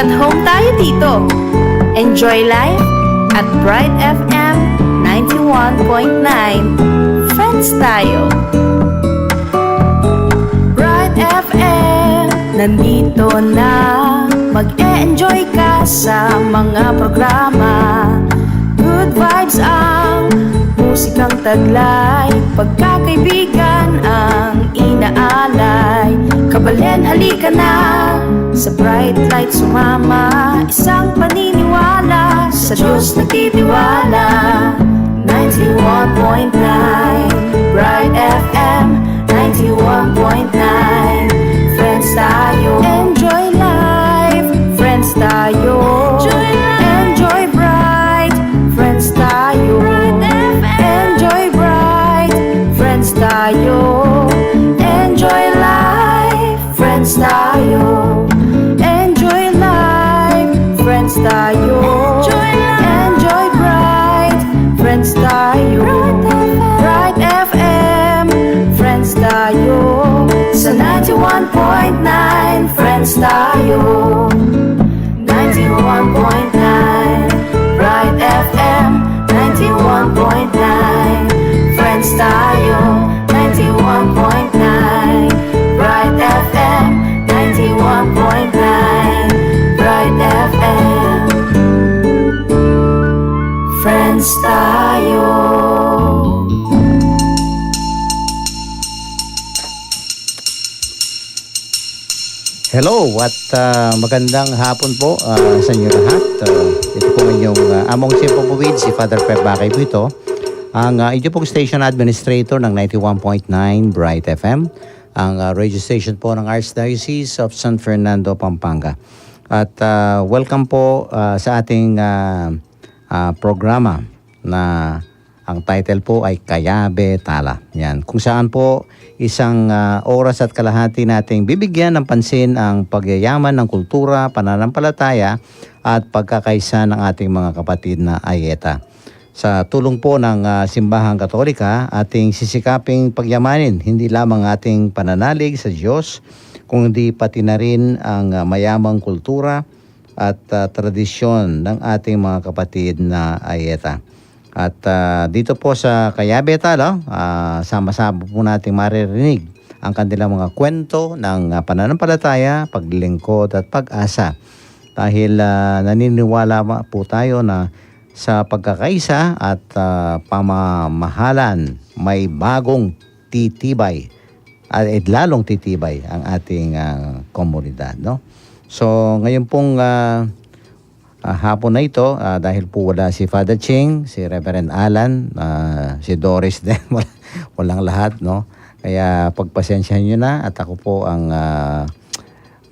at home tayo dito. Enjoy life at Bright FM 91.9. Friends tayo. Bright FM, nandito na. Mag-e-enjoy ka sa mga programa. Good vibes ang musikang taglay. Pagkakaibigan ang inaalay. Kabalen, halika na sa bright light sumama. Isang paniniwala sa Diyos nagtitiwala. 91.9 Bright FM 91.9. Friends tayo, enjoy life. Friends tayo, enjoy bright. Friends tayo, enjoy bright. Friends tayo, enjoy life. Friends tayo, enjoy life. Friends tayo, enjoy bright. Friends tayo, Bright FM. Friends tayo, sa 91.9. Friends tayo, 91.9 Bright FM 91.9. Friends tayo, 91.9 Bright FM 91.9. Bright FM. Friends tayo. Hello at magandang hapon po sa inyo lahat. Ito po inyong among Simpapuwid, si Father Pep Bakay po ito. Ang ito pong station administrator ng 91.9 Bright FM. Ang radio station po ng Archdiocese of San Fernando, Pampanga. At welcome po sa ating programa na ang title po ay Kayabe Tala. Yan. Kung saan po isang oras at kalahati nating bibigyan ng pansin ang pagyayaman ng kultura, pananampalataya at pagkakaisa ng ating mga kapatid na ayeta. Sa tulong po ng Simbahang Katolika, ating sisikaping pagyamanin hindi lamang ating pananalig sa Diyos, kundi pati na rin ang mayamang kultura at tradisyon ng ating mga kapatid na ayeta. At dito po sa Kayabe Tala, sama-sama po natin maririnig ang kanilang mga kwento ng pananampalataya, paglilingkod at pag-asa. Dahil naniniwala po tayo na sa pagkakaisa at pamamahalan may bagong titibay at lalong titibay ang ating komunidad. No? So ngayon pong hapon na ito, dahil po wala si Father Ching, si Reverend Alan, si Doris din, walang lahat, no? Kaya pagpasensyahan nyo na at ako po ang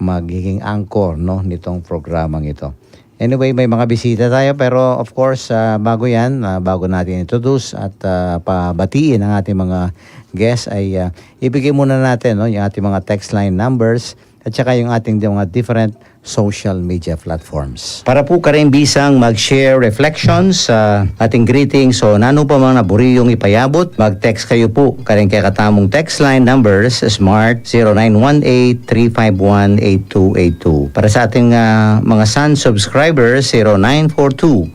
magiging anchor, no, nitong programang ito. Anyway, may mga bisita tayo pero of course, bago yan, bago natin introduce at pabatiin ang ating mga guests ay ibigay muna natin, no, yung ating mga text line numbers at saka yung ating mga different social media platforms. Para po ka rin bisang mag-share reflections sa ating greetings o nano pa mga naburiyong ipayabot, mag-text kayo po karing kay katamong text line numbers Smart 0918-351-8282. Para sa ating mga Sun subscribers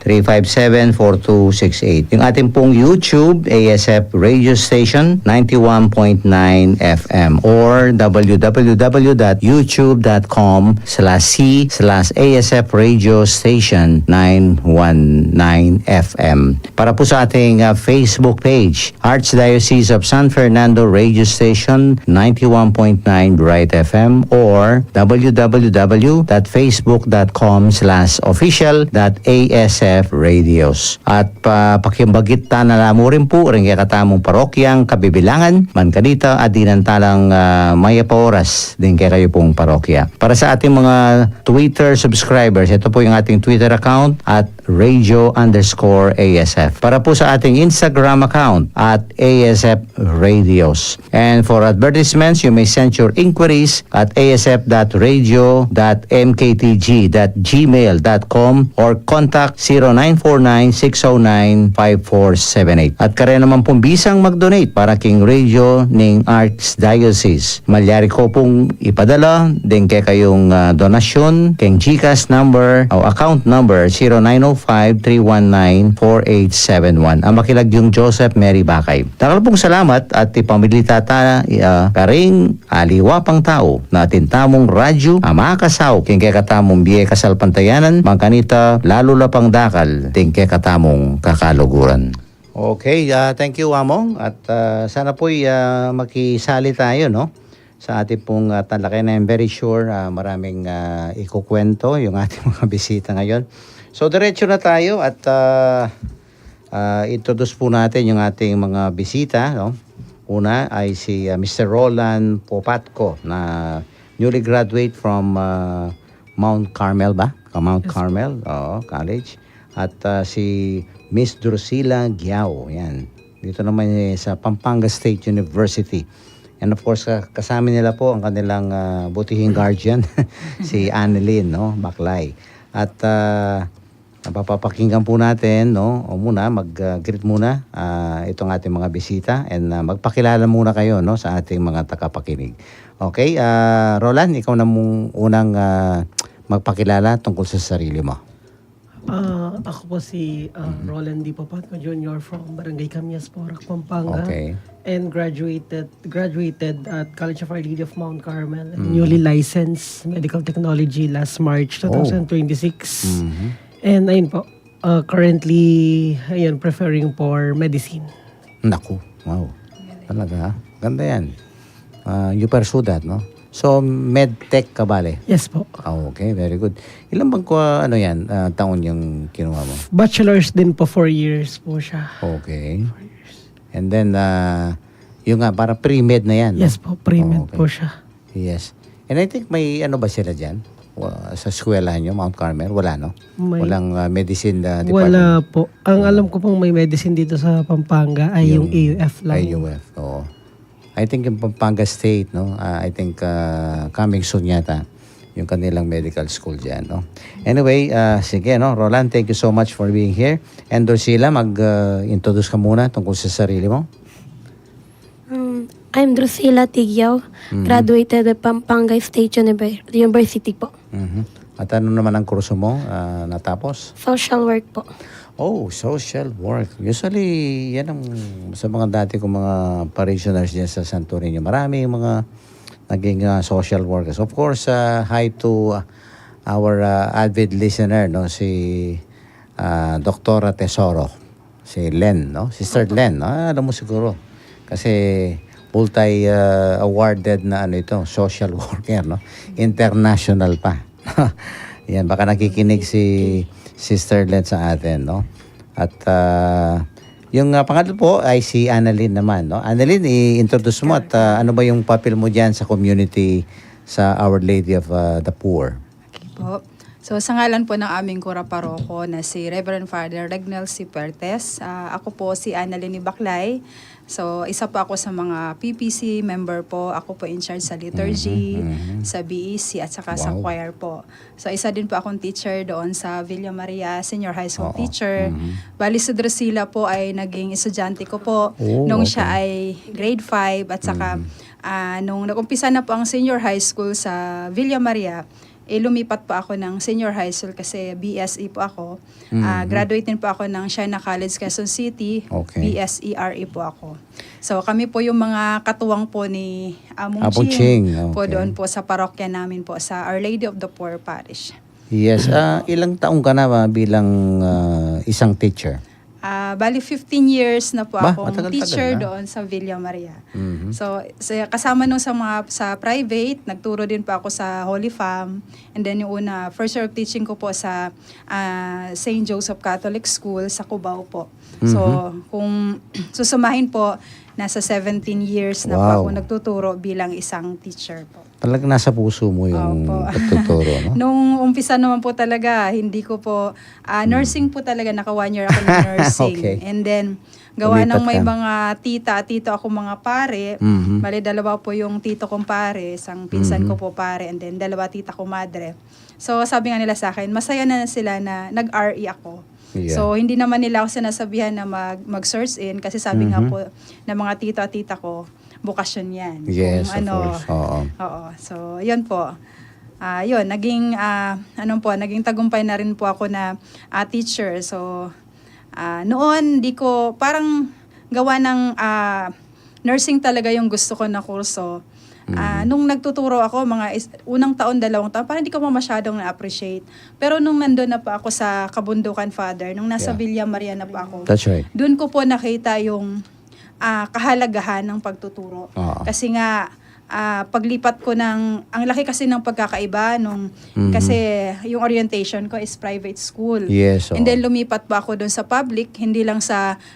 0942-357-4268. Yung ating pong YouTube ASF Radio Station 91.9 FM or www.youtube.com/C/ASF Radio Station 919 FM. Para po sa ating Facebook page, Archdiocese of San Fernando Radio Station 91.9 Bright FM or www.facebook.com/official.asf radios. At pakimbagit na mo rin po rin kaya katamong parokyang kabibilangan, Mankanita at dinantalang maya pa oras din kaya kayo pong parokya. Para sa ating mga Twitter subscribers, ito po yung ating Twitter account at @radio_ASF. Para po sa ating Instagram account at ASF Radios. And for advertisements, you may send your inquiries at asf.radio.mktg.gmail.com or contact 0949-609-5478. At kaya naman pong bisang mag-donate para king radio ning Archdiocese. Malyari ko pong ipadala din kay kayong donasyon king GCash number o account number 0905-319-4871. Ang makilag yung Joseph Mary Bakay. Takal pong salamat at ipamilita ta karing aliwa pang tao na tintamong radyo amakasaw king kay katamong biye kasalpantayanan mangkanita lalo la pang dakal ting kay katamong kakaluguran. Okay, thank you Among at sana po'y makisali tayo no sa ating pong talakay na I'm very sure maraming ikukwento yung ating mga bisita ngayon. So diretso na tayo at introduce po natin yung ating mga bisita no. Una ay si Mr. Roland Popatco na newly graduate from Mount Carmel ba? Mount Carmel College. At si Miss Drusilla Giao. Yan. Dito naman sa Pampanga State University. And of course, kasama nila po ang kanilang butihing guardian, si Annalyn, no? Baklay. At papapakinggan po natin, no? O muna, mag-greet muna itong ating mga bisita and magpakilala muna kayo, no? Sa ating mga tagapakinig. Okay, Roland, ikaw na mong unang magpakilala tungkol sa sarili mo. Ako po si Roland D. Popatco Jr. from Barangay Camias, Porac, Pampanga. Okay. And graduated at College of Our Lady of Mount Carmel. Newly licensed medical technology last March 2026. And ayun po, currently preferring for medicine. Naku, wow. Talaga ha? Ganda yan. You pursue that, no? So, medtech ka bale? Yes po. Okay, very good. Ilan bang taon yung kinuha mo? Bachelor's din po, 4 years po siya. Okay. And then, yung para pre-med na yan, no? Yes po, pre-med po siya. Yes. And I think may ba sila dyan? Sa eskwelahan nyo, Mount Carmel? Wala, no? Walang medicine department? Wala po. Ang alam ko pong may medicine dito sa Pampanga ay yung AUF lang. AUF, oo. I think yung Pampanga State, no? I think coming soon yata yung kanilang medical school dyan, no? Anyway, sige, no? Roland, thank you so much for being here. And Drusilla, mag-introduce ka muna tungkol sa sarili mo. I'm Drusilla Tigyao, graduated at Pampanga State University po. At ano naman ang kurso mo natapos? Social work po. Oh, social work. Usually, yan ang sa mga dati kong mga parishioners dyan sa Santo Niño. Maraming mga naging social workers. Of course, hi to our avid listener, no? Si Dr. Tesoro. Si Len, no? Sister Len, no? Alam mo siguro. Kasi multi-awarded na social worker, no? International pa. Yan, baka nakikinig si Sister Len sa atin, no? At yung pangatlo po ay si Annalyn naman, no? Annalyn, i-introduce mo at ano ba yung papel mo dyan sa community sa Our Lady of the Poor? Okay po. So sa ngalan po ng aming kura paroko na si Reverend Father Regnel C. Pertes, ako po si Annalyn Baklay. So isa po ako sa mga PPC member po. Ako po in charge sa liturgy, sa BEC at saka sa choir po. So isa din po akong teacher doon sa Villa Maria, senior high school teacher. Bali si Drusilla po ay naging estudyante ko po nung siya ay grade 5 at saka nung nag-umpisa na po ang senior high school sa Villa Maria, lumipat po ako ng senior high school kasi BSE po ako. Graduate din po ako ng Shaina College, Quezon City. BSE RE po ako. So kami po yung mga katuwang po ni Among Ching po doon po sa parokya namin po sa Our Lady of the Poor Parish. Yes. Ilang taong ka na ba bilang isang teacher? Bali 15 years na po akong matagal-tagal teacher na. doon sa Villa Maria. So kasama nung sa private, nagturo din po ako sa Holy Fam. And then yung first year of teaching ko po sa St. Joseph Catholic School sa Cubao po. So kung susumahin po, nasa 17 years na Wow. po ako nagtuturo bilang isang teacher po. Talagang nasa puso mo yung Opo. pagtuturo, no? Nung umpisa naman po talaga, hindi ko po, nursing po talaga, naka 1 year ako ng nursing. Okay. And then, gawa ng Lumipat may ka. mga tito ako mga pare, Mhm. bali dalawa po yung tito kong pare, isang pinsan Mhm. ko po pare, and then dalawa tita ko madre. So sabi nga nila sa akin, masaya na sila na nag-RE ako. Yeah. So hindi naman nila ako sinasabihan na mag-source in kasi sabi nga Mhm. po ng mga tito at tita ko, bukasyon yan. Yes, Kung of course. Oo. Oo. So, yun po. Yun, naging, naging tagumpay na rin po ako na teacher. So, noon, parang gawa ng nursing talaga yung gusto ko na kurso. Nung nagtuturo ako, unang taon, 2 taon, parang hindi ko pa masyadong na-appreciate. Pero nung nandun na po ako sa Kabundukan, Father, nung nasa Yeah. Villa Maria na po ako, That's right. doon ko po nakita yung kahalagahan ng pagtuturo. Oo. Kasi nga, paglipat ko ang laki kasi ng pagkakaiba nung, kasi yung orientation ko is private school. Yes, oo. And then lumipat pa ako doon sa public, hindi lang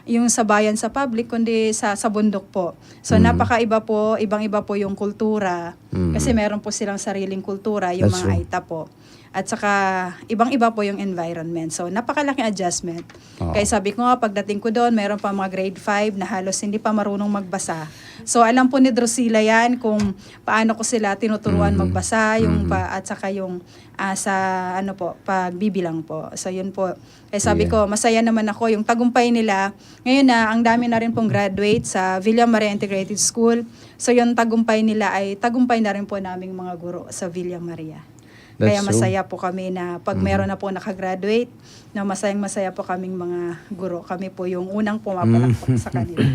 yung sa bayan sa public, kundi sa bundok po. So napakaiba po, ibang-iba po yung kultura. Kasi meron po silang sariling kultura, yung That's mga true. Aita po. At saka, ibang-iba po yung environment. So, napakalaking adjustment. Oo. Kaya sabi ko nga, pagdating ko doon, mayroon pa mga grade 5 na halos hindi pa marunong magbasa. So, alam po ni Drusilla yan kung paano ko sila tinuturuan magbasa, at saka yung pagbibilang po. So, yun po. Kaya sabi Yeah. ko, masaya naman ako yung tagumpay nila. Ngayon na, ang dami na rin pong graduate sa Villa Maria Integrated School. So, yung tagumpay nila ay tagumpay na rin po naming mga guro sa Villa Maria. That's Kaya true. masaya po kami na pag meron na po nakagraduate, na masayang-masaya po kaming mga guro. Kami po yung unang pumapalakpak sa kanila.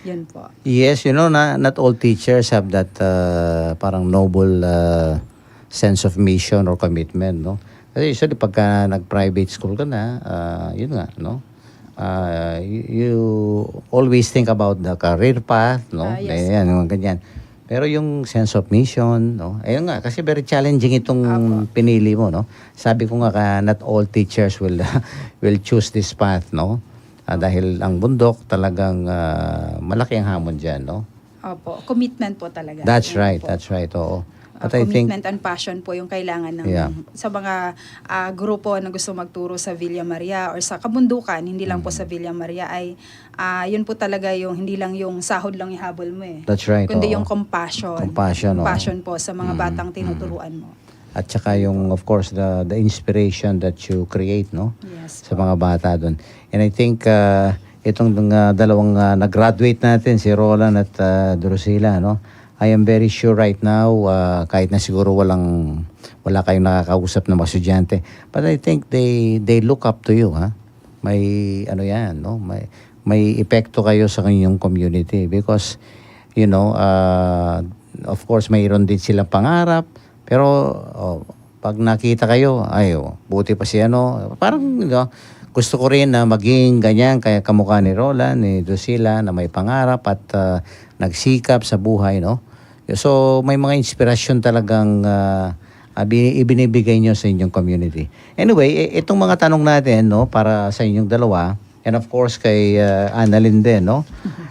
Yun po. Yes, not all teachers have that parang noble sense of mission or commitment, no? Kasi usually pagka nag-private school ka na, yun nga, no? You always think about the career path, no? Yes. Ayan, yung ganyan. Pero yung sense of mission, no? Ayun nga, kasi very challenging itong pinili mo, no? Sabi ko nga, not all teachers will will choose this path, no? Dahil ang bundok talagang malaki ang hamon dyan, no? Opo. Commitment po talaga. That's Yun right, po. that's right, oo. But I think, Commitment and passion po yung kailangan ng Yeah. sa mga grupo na gusto magturo sa Villa Maria or sa kabundukan, hindi lang po sa Villa Maria ay yun po talaga yung hindi lang yung sahod lang ihabol mo eh. that's right, Kundi oo. yung compassion. Compassion, oo. Compassion po sa mga batang tinuturuan mo. At saka yung, of course, the inspiration that you create, no? Yes. Sa mga bata doon. And I think, itong dalawang nag-graduate natin, si Roland at Drusilla, no? I am very sure right now, kahit na siguro wala kayong nakakausap na mga estudyante, but I think they look up to you, ha? May, yan, no? May epekto kayo sa kanyang community because, of course, mayroon din silang pangarap, pero pag nakita kayo, buti pa si parang, gusto ko rin na maging ganyan, kaya kamukha ni Roland, ni Drusilla, na may pangarap at nagsikap sa buhay, no? So, may mga inspirasyon talagang ibinibigay nyo sa inyong community. Anyway, itong mga tanong natin, no, para sa inyong dalawa, and of course kay Annalyn din, no?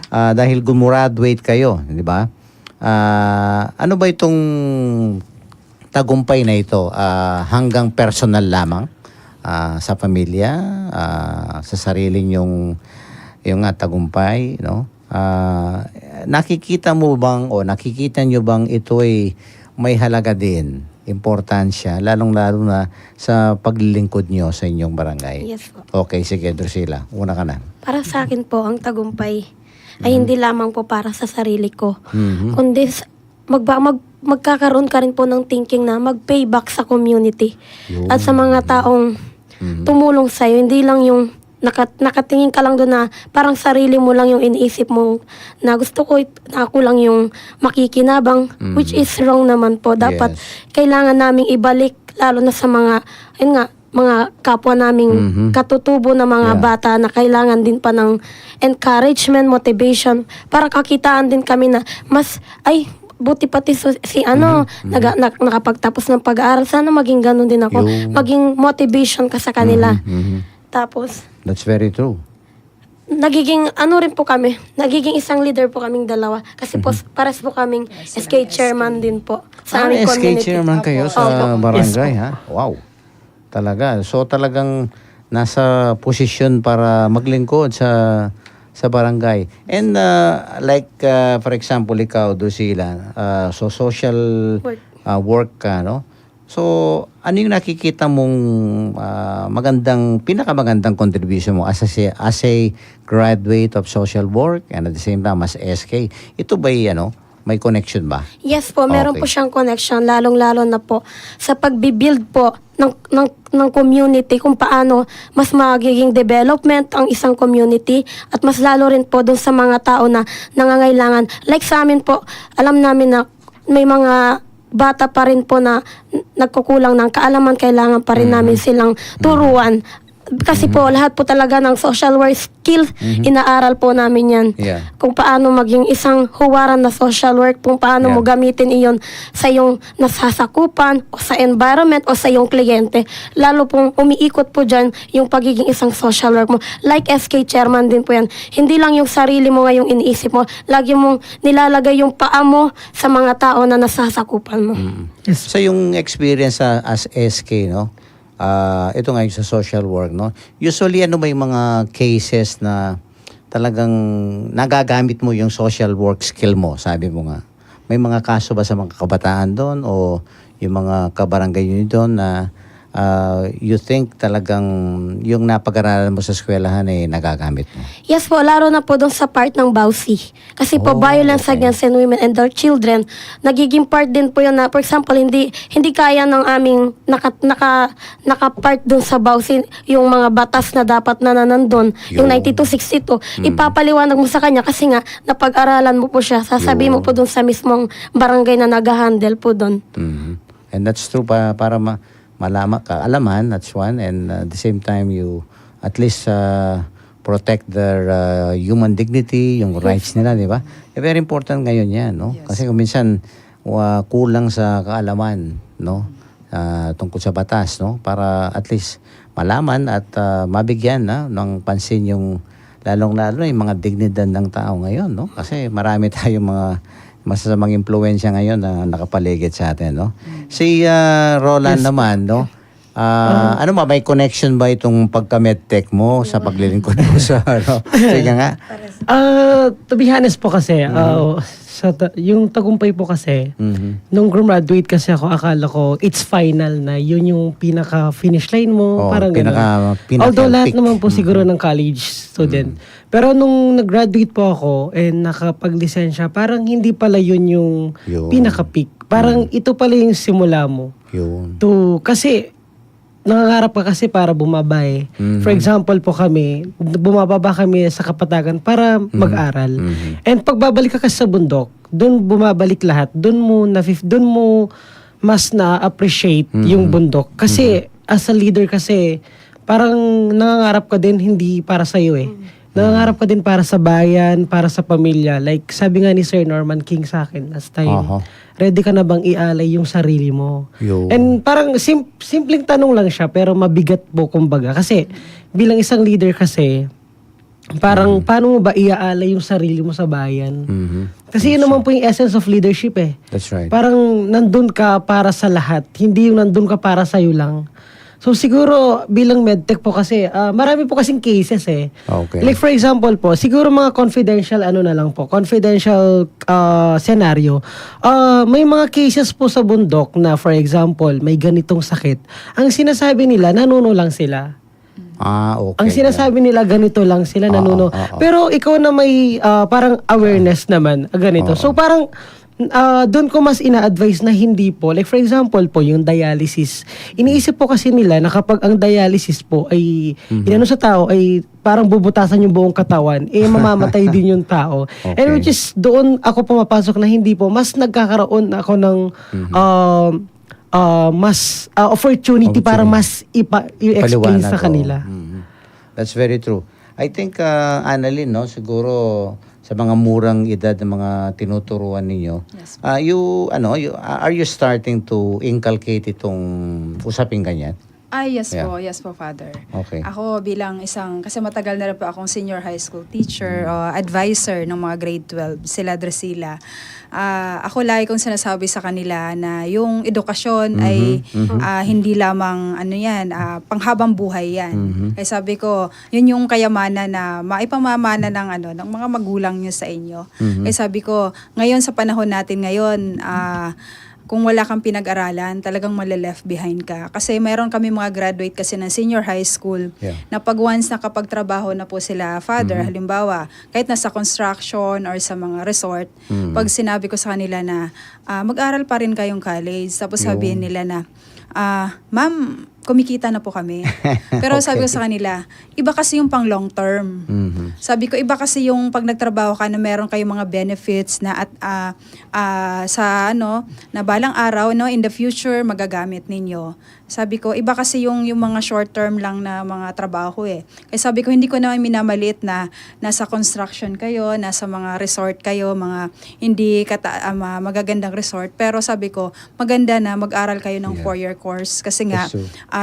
Dahil gumraduate kayo, di ba? Ano ba itong tagumpay na ito? Hanggang personal lamang? Sa pamilya, sa sariling yung tagumpay, no? Nakikita nyo bang ito ay may halaga din, importansya, lalong-lalo na sa paglilingkod nyo sa inyong barangay? Yes po. Okay, sige, Drusilla, una ka na. Para sa akin po, ang tagumpay ay hindi lamang po para sa sarili ko. Mhm. Kundi magkakaroon ka rin po ng thinking na mag-payback sa community. Yun. At sa mga taong tumulong sa'yo, hindi lang yung nakatingin ka lang doon na parang sarili mo lang yung iniisip mo na gusto ko na ako lang yung makikinabang, which is wrong naman po. Dapat kailangan naming ibalik, lalo na sa mga, mga kapwa naming katutubo na mga bata na kailangan din pa ng encouragement, motivation, para kakitaan din kami na buti pati nakapagtapos ng pag-aaral. Sana maging ganun din ako. Yung- Maging motivation ka sa kanila. Tapos, That's very true. nagiging ano rin po kami, nagiging isang leader po kaming dalawa. Kasi po, pares po kaming SK chairman din po sa aming SK community. chairman kayo sa Opo. barangay, ha? Wow. Talaga. So talagang nasa posisyon para maglingkod sa barangay. And for example, ikaw, Dusila, so social Work. work ka, no? So, ano yung nakikita mong pinakamagandang contribution mo as a graduate of social work and at the same time as SK? Ito ba may connection ba? Yes po, meron Okay. po siyang connection, lalong-lalo na po sa pagbibuild po ng community, kung paano mas magiging development ang isang community at mas lalo rin po doon sa mga tao na nangangailangan. Like sa amin po, alam namin na may mga bata pa rin po na nagkukulang ng kaalaman, kailangan pa rin namin silang turuan. Kasi po, lahat po talaga ng social work skill, inaaral po namin yan. Yeah. Kung paano maging isang huwaran na social work, kung paano mo gamitin iyon sa iyong nasasakupan, o sa environment, o sa iyong kliyente. Lalo pong umiikot po dyan yung pagiging isang social work mo. Like SK chairman din po yan. Hindi lang yung sarili mo ngayong iniisip mo, lagi mong nilalagay yung paa mo sa mga tao na nasasakupan mo. Yes. So yung experience as SK, no? Ito ngayon sa social work, no? Usually ano ba yung mga cases na talagang nagagamit mo yung social work skill mo, sabi mo nga. May mga kaso ba sa mga kabataan doon o yung mga kabarangay nyo doon na you think talagang yung napag-aralan mo sa eskwelahan nagagamit mo? Yes po, lalo na po doon sa part ng BAUSI. Kasi po, Oh, violence okay. against women and their children, nagiging part din po yun na, for example, hindi kaya ng aming naka-part doon sa BAUSI, yung mga batas na dapat na nandun, yung 9262, ipapaliwanag mo sa kanya kasi nga, napag-aralan mo po siya, sasabihin mo po doon sa mismong barangay na nag-handle po doon. Mhm. And that's true para malaman ka, alaman, that's one, and at the same time you at least protect their human dignity, yung rights nila, di ba? Very important ngayon yan, no? Kasi kung minsan kulang sa kaalaman, no? Tungkol sa batas, no? Para at least malaman at mabigyan ng pansin yung lalong-lalo yung mga dignidad ng tao ngayon, no? Kasi marami tayong mga masasamang impluwensya ngayon na nakapaligid sa atin, no? Si Roland naman, no? Ano ba, may connection ba itong pagka-medtech mo sa paglilingkod mo sa Sige nga. To be honest po kasi, yung tagumpay po kasi, nung graduate kasi ako, akala ko it's final na. Yun yung pinaka-finish line mo. Oo, parang gano'n. pinaka Although lahat peak. naman po siguro ng college student. Pero nung nag-graduate po ako and nakapag-lisensya, parang hindi pala yun yung Yun. pinaka-peak. Parang ito pala yung simula mo. Yun. Kasi nangangarap ka kasi para bumaba eh. For example po kami, bumababa kami sa Kapatagan para mag-aral. And pagbabalik ka kasi sa bundok, doon bumabalik lahat. Doon mo mas na-appreciate yung bundok. Kasi as a leader kasi, parang nangangarap ka din hindi para sa'yo eh. Nangangarap ka din para sa bayan, para sa pamilya. Like sabi nga ni Sir Norman King sa akin last time, ready ka na bang ialay yung sarili mo? Yun. And parang simpleng tanong lang siya pero mabigat po kumbaga. Kasi bilang isang leader kasi, parang paano mo ba iaalay yung sarili mo sa bayan? Kasi yun naman po yung essence of leadership eh. That's right. Parang nandun ka para sa lahat, hindi yung nandun ka para sa'yo lang. So siguro bilang medtech po kasi, marami po kasing cases eh. Okay. Like for example po, siguro mga confidential confidential scenario. May mga cases po sa bundok na for example, may ganitong sakit. Ang sinasabi nila, nanuno lang sila. Okay. Ang sinasabi nila, ganito lang sila, nanuno. Pero ikaw na may parang awareness naman, ganito. So parang doon ko mas ina-advise na hindi po. Like for example po, yung dialysis. Iniisip po kasi nila na kapag ang dialysis po ay inano sa tao ay parang bubutasan yung buong katawan, mamamatay din yung tao. Okay. And which is doon ako pumapasok na hindi po. Mas nagkakaroon ako ng mas opportunity para mas i-explain Paliwanag, sa kanila. That's very true. I think, Annalyn, no, siguro sa mga murang edad ng mga tinuturuan ninyo, Yes. are you starting to inculcate itong usaping ganyan? Yes Yeah. po, yes po, Father. Okay. Ako bilang kasi matagal na rin po akong senior high school teacher o advisor ng mga grade 12, sila Drusilla. Ako lagi kong sinasabi sa kanila na yung edukasyon ay hindi lamang panghabang buhay yan. Kaya sabi ko, yun yung kayamanan na maipamamana ng mga magulang nyo sa inyo. Kaya sabi ko, ngayon sa panahon natin ngayon, kung wala kang pinag-aralan, talagang male-left behind ka. Kasi mayroon kami mga graduate kasi ng senior high school na pag once nakapagtrabaho na po sila, Father, halimbawa, kahit nasa construction or sa mga resort, pag sinabi ko sa kanila na mag-aral pa rin kayong college, tapos sabihin nila na, Ma'am, kumikita na po kami. Pero sabi ko sa kanila, iba kasi yung pang long term. Sabi ko, iba kasi yung pag nagtrabaho ka na meron kayong mga benefits na na balang araw, in the future, magagamit ninyo. Sabi ko, iba kasi yung mga short term lang na mga trabaho eh. Kaya sabi ko, hindi ko naman minamalit na nasa construction kayo, nasa mga resort kayo, mga hindi magagandang resort. Pero sabi ko, maganda na mag-aral kayo ng 4-year course. Kasi nga,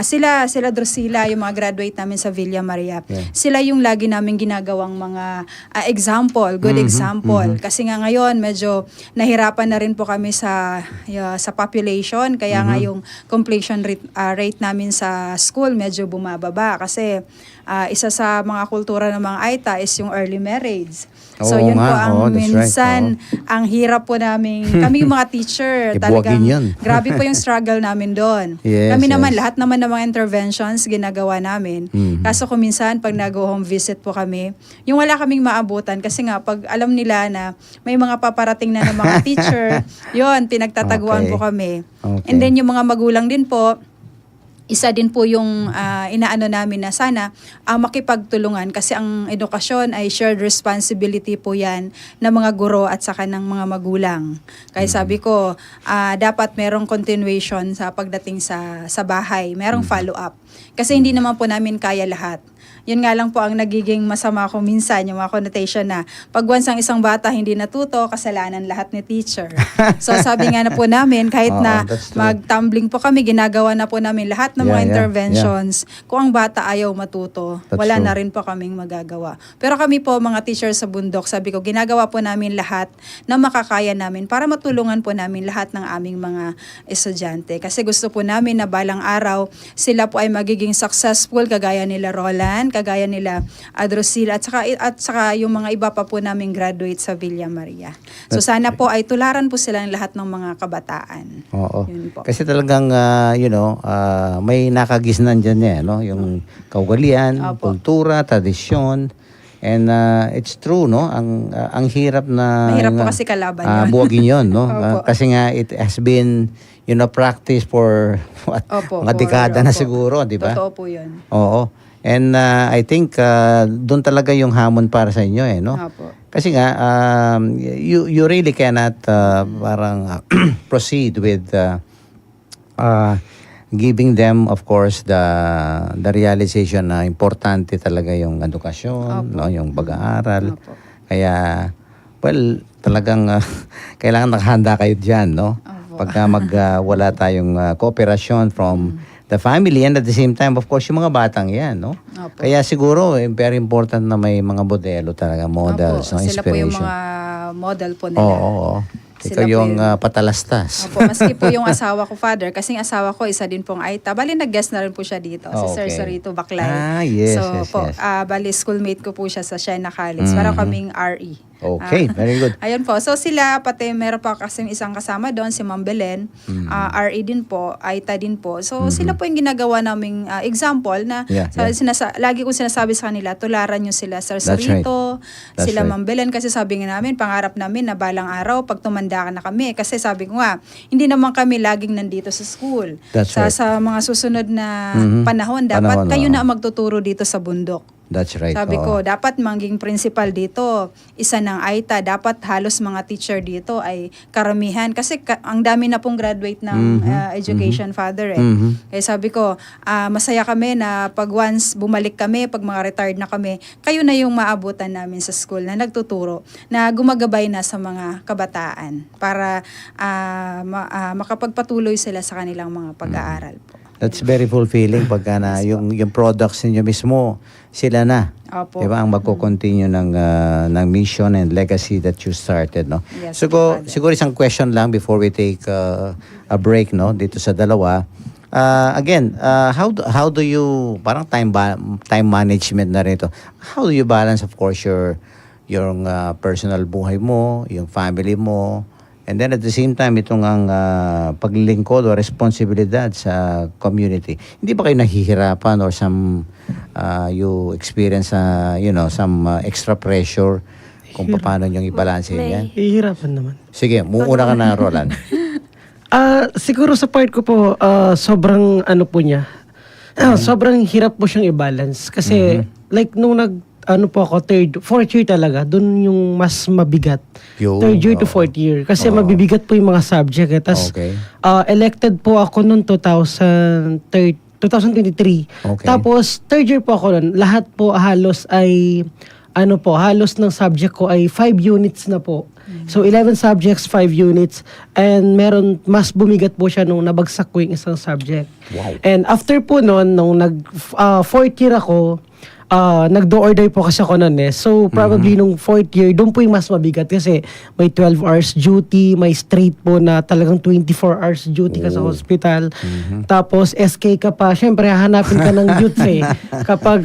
sila Drusilla, yung mga graduate namin sa Villa Maria, sila yung lagi namin ginagawang mga good example. Kasi nga ngayon, medyo nahirapan na rin po kami sa population. Kaya nga yung completion rate namin sa school medyo bumababa. Kasi isa sa mga kultura ng mga Aita is yung early marriage. So Oo yun nga, po ang that's right. minsan, ang hirap po namin, kami yung mga teacher, talagang Ibuwagin yun. grabe po yung struggle namin doon. Yes, Kami naman, yes. lahat naman ng mga interventions ginagawa namin. Kaso kung minsan, pag nag-home visit po kami, yung wala kaming maabutan, kasi nga, pag alam nila na may mga paparating na ng mga teacher, yun, pinagtataguan Okay. po kami. Okay. And then yung mga magulang din po, isa din po yung inaano namin na sana makipagtulungan kasi ang edukasyon ay shared responsibility po yan ng mga guro at saka ng mga magulang. Kaya sabi ko, dapat merong continuation sa pagdating sa bahay, merong follow-up. Kasi hindi naman po namin kaya lahat. Yun nga lang po ang nagiging masama ko minsan, yung mga connotation na pag once ang isang bata hindi natuto, kasalanan lahat ni teacher. So sabi nga na po namin, kahit na that's true. mag-tumbling po kami, ginagawa na po namin lahat ng mga interventions. Kung ang bata ayaw matuto, That's wala true. na rin po kaming magagawa. Pero kami po, mga teacher sa bundok, sabi ko, ginagawa po namin lahat na makakaya namin para matulungan po namin lahat ng aming mga estudyante. Kasi gusto po namin na balang araw, sila po ay magiging successful, kagaya nila Roland, kagaya nila Drusilla, at saka yung mga iba pa po naming graduate sa Villa Maria. So sana po ay tularan po sila ng lahat ng mga kabataan. Oo. Yun po. Kasi talagang, may nakagisnan dyan yung kaugalian, Opo. kultura, tradisyon, and it's true, no? Ang hirap na... Mahirap po kasi kalaban yun. Buwagin yun, no? Opo. Kasi nga, it has been, practice for Opo, mga dekada na opo. siguro, di ba? Totoo po yun. Oo. And I think doon talaga yung hamon para sa inyo, no? Opo. Kasi nga, you really cannot proceed with giving them, of course, the realization na importante talaga yung edukasyon, Opo. no? Yung pag-aaral. Opo. Kaya, talagang kailangan nakahanda kayo dyan, no? Opo. Pagka wala tayong cooperation from the family, and at the same time, of course, yung mga batang yan, no? Opo. Kaya siguro, very important na may mga modelo talaga, models, Opo. no? Sila po yung Inspiration. mga model po nila. Oo. Sila Ikaw po yung yun. patalastas. Opo, maski po yung asawa ko, Father, kasing asawa ko, isa din pong Aita. Bali, nag-guest na rin po siya dito, si Sir Okay. Sorito Baclay. Yes, so, yes, po, yes. Bali, schoolmate ko po siya sa Siena College. Parang kaming RE. Okay, very good. Ayun po. So sila, pati meron pa kasi isang kasama doon, si Ma'am Belen, RE din po, Aita din po. So sila po yung ginagawa naming example na lagi kong sinasabi sa kanila, tularan nyo sila, Sir That's right. Sorito, That's sila right. Ma'am Belen, kasi sabi nga namin, pangarap namin na balang araw, pag tumanda ka na kami, kasi sabi ko nga, hindi naman kami laging nandito sa school. That's right. Sa mga susunod na panahon, dapat Panahon, kayo oo. na ang magtuturo dito sa bundok. That's right. Sabi oo. ko, dapat maging principal dito, isa ng Aita, dapat halos mga teacher dito ay karamihan. Kasi ang dami na pong graduate ng education, Father. Kaya sabi ko, masaya kami na pag once bumalik kami, pag mga retired na kami, kayo na yung maabutan namin sa school na nagtuturo, na gumagabay na sa mga kabataan para makapagpatuloy sila sa kanilang mga pag-aaral po. That's very fulfilling pagka na yung products ninyo mismo, sila na. Opo. Diba? Ang magko-continue ng mission and legacy that you started, no? Yes, Siguro isang question lang before we take a break, no? Dito sa dalawa. Again, how do you, parang time management na rin ito. How do you balance, of course, yung personal buhay mo, yung family mo, and then at the same time, itong ang paglilingkod o responsibilidad sa community. Hindi ba kayo nahihirapan or some you experience some extra pressure kung paano niyong i-balance yan? Hihirapan naman. Sige, muuna ka na, Roland. Siguro sa part ko po, sobrang ano po niya, sobrang hirap po siyang i-balance. Kasi like nung po ako, fourth year talaga, dun yung mas mabigat. Yun, Third year to fourth year. Kasi mabibigat po yung mga subject. Tapos, Okay. elected po ako noong 2023. Okay. Tapos, third year po ako nun. Lahat po halos ay, halos ng subject ko ay 5 units na po. So, 11 subjects, 5 units. And meron, mas bumigat po siya nung nabagsak ko yung isang subject. Wow. And after po nun, nung fourth year ako, nagdo-order po kasi ako nun eh. So, probably nung fourth year, doon po yung mas mabigat kasi may 12 hours duty, may straight po na talagang 24 hours duty ka sa hospital. Tapos, SK ka pa. Siyempre, hahanapin ka ng youth eh. Kapag,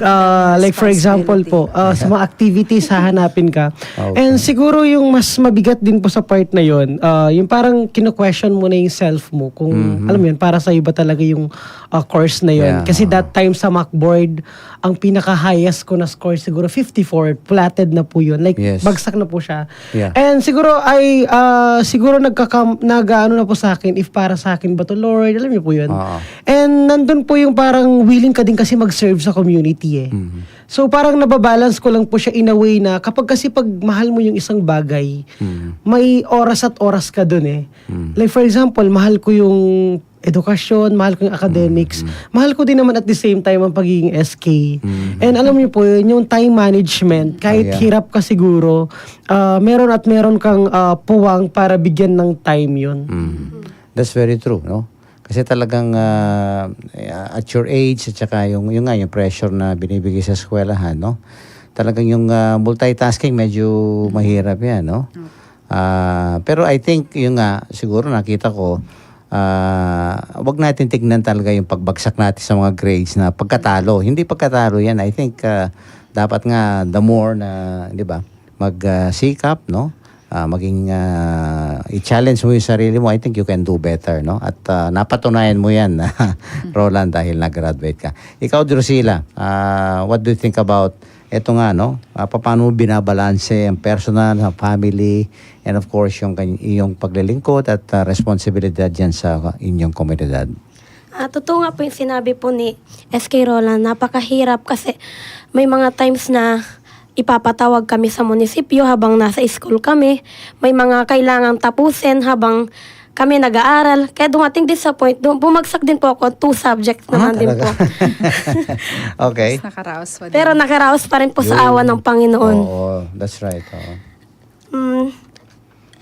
like for example po, sa mga activities, hahanapin ka. Okay. And siguro yung mas mabigat din po sa part na yun, yung parang kino-question mo na yung self mo kung, alam mo yun, para sa'yo ba talaga yung course na yun. Yeah. Kasi that time sa Macboard, ang pinaka-highest ko na score siguro 54, flatted na po yun. Like, Yes. bagsak na po siya. Yeah. And siguro siguro nag-ano na po sa akin, if para sa akin ba to Lord, alam niyo po yun. And nandun po yung parang willing ka din kasi mag-serve sa community eh. So parang nababalance ko lang po siya in a way na kapag kasi pag mahal mo yung isang bagay, may oras at oras ka dun eh. Like for example, mahal ko yung edukasyon, mahal ko yung academics, mahal ko din naman at the same time ang pagiging SK. And alam niyo po yun, yung time management, kahit Yeah. hirap ka siguro, meron at meron kang puwang para bigyan ng time yun. That's very true, no? Kasi talagang at your age at saka yung pressure na binibigay sa eskwelahan, no? Talagang yung multitasking medyo mahirap yan, no? Pero I think siguro nakita ko wag natin tignan talaga yung pagbagsak natin sa mga grades na pagkatalo. Hindi pagkatalo yan. I think dapat nga the more na, di ba, magsikap, no? Maging i-challenge mo yung sarili mo, I think you can do better, no? At napatunayan mo yan, Roland, dahil nag-graduate ka. Ikaw, Drusilla, what do you think about eto nga, no? Paano mo binabalanse ang personal, ang family, and of course, yung paglilingkod at responsibilidad dyan sa inyong komunidad? Totoo nga po yung sinabi po ni SK Roland, napakahirap kasi may mga times na ipapatawag kami sa munisipyo habang nasa school kami. May mga kailangang tapusin habang kami nag-aaral. Kaya dumating din sa point, bumagsak din po ako, 2 subjects naman din po. Okay. Nakaraos pa din. Pero nakaraos pa rin po sa awa ng Panginoon. Oo, that's right. Oo.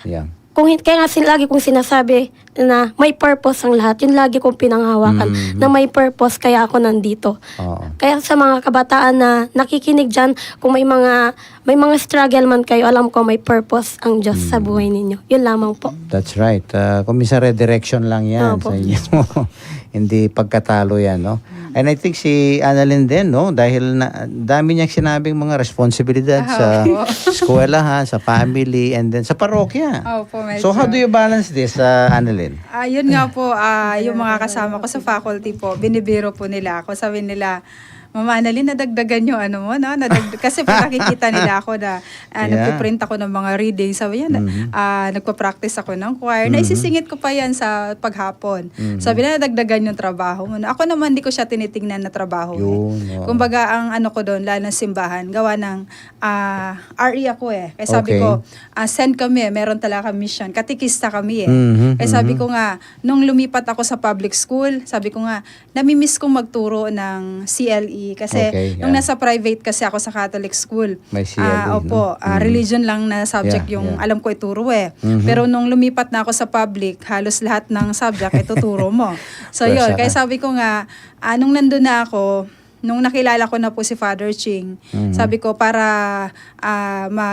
Yeah. Kaya nga lagi kong sinasabi na may purpose ang lahat. Yun lagi kong pinanghawakan na may purpose kaya ako nandito. Oo. Kaya sa mga kabataan na nakikinig dyan, kung may mga struggle man kayo, alam ko may purpose ang Diyos sa buhay ninyo. Yun lamang po. That's right. Kung minsan redirection lang yan Opo. sa inyo. Hindi pagkatalo yan, no? And I think si Annalyn din, no? Dahil dami niyang sinabing mga responsibilidad sa eskwelahan, sa family, and then sa parokya. Opo, medyo. So how do you balance this, Annalyn? Yun nga po, yung mga kasama ko sa faculty po, binibiro po nila ako. Sabi nila, Mama Annalyn, nadagdagan yung ano mo, no? Kasi po nakikita nila ako na nagpiprint ako ng mga reading. Sabi yan, nagpa-practice ako ng choir. Naisisingit ko pa yan sa paghapon. Sabi na, nadagdagan yung trabaho mo. Ako naman, di ko siya tinitingnan na trabaho. Yun, oo. Kumbaga, ang ano ko doon, lalo ng simbahan, gawa ng RE ako eh. Kaya sabi Okay. ko, send kami, meron talaga mission. Katikista kami eh. Kaya sabi ko nga, nung lumipat ako sa public school, sabi ko nga, namimiss kong magturo ng CLE CLE. Kasi Okay, nung yeah. nasa private kasi ako sa Catholic school, May CLE, opo, no? religion lang na subject Yeah, yung yeah. alam ko ituro Pero nung lumipat na ako sa public, halos lahat ng subject ituturo mo. So Pwesa yun, kaya ka. sabi ko nga, nung nandun na ako, nung nakilala ko na po si Father Ching, sabi ko para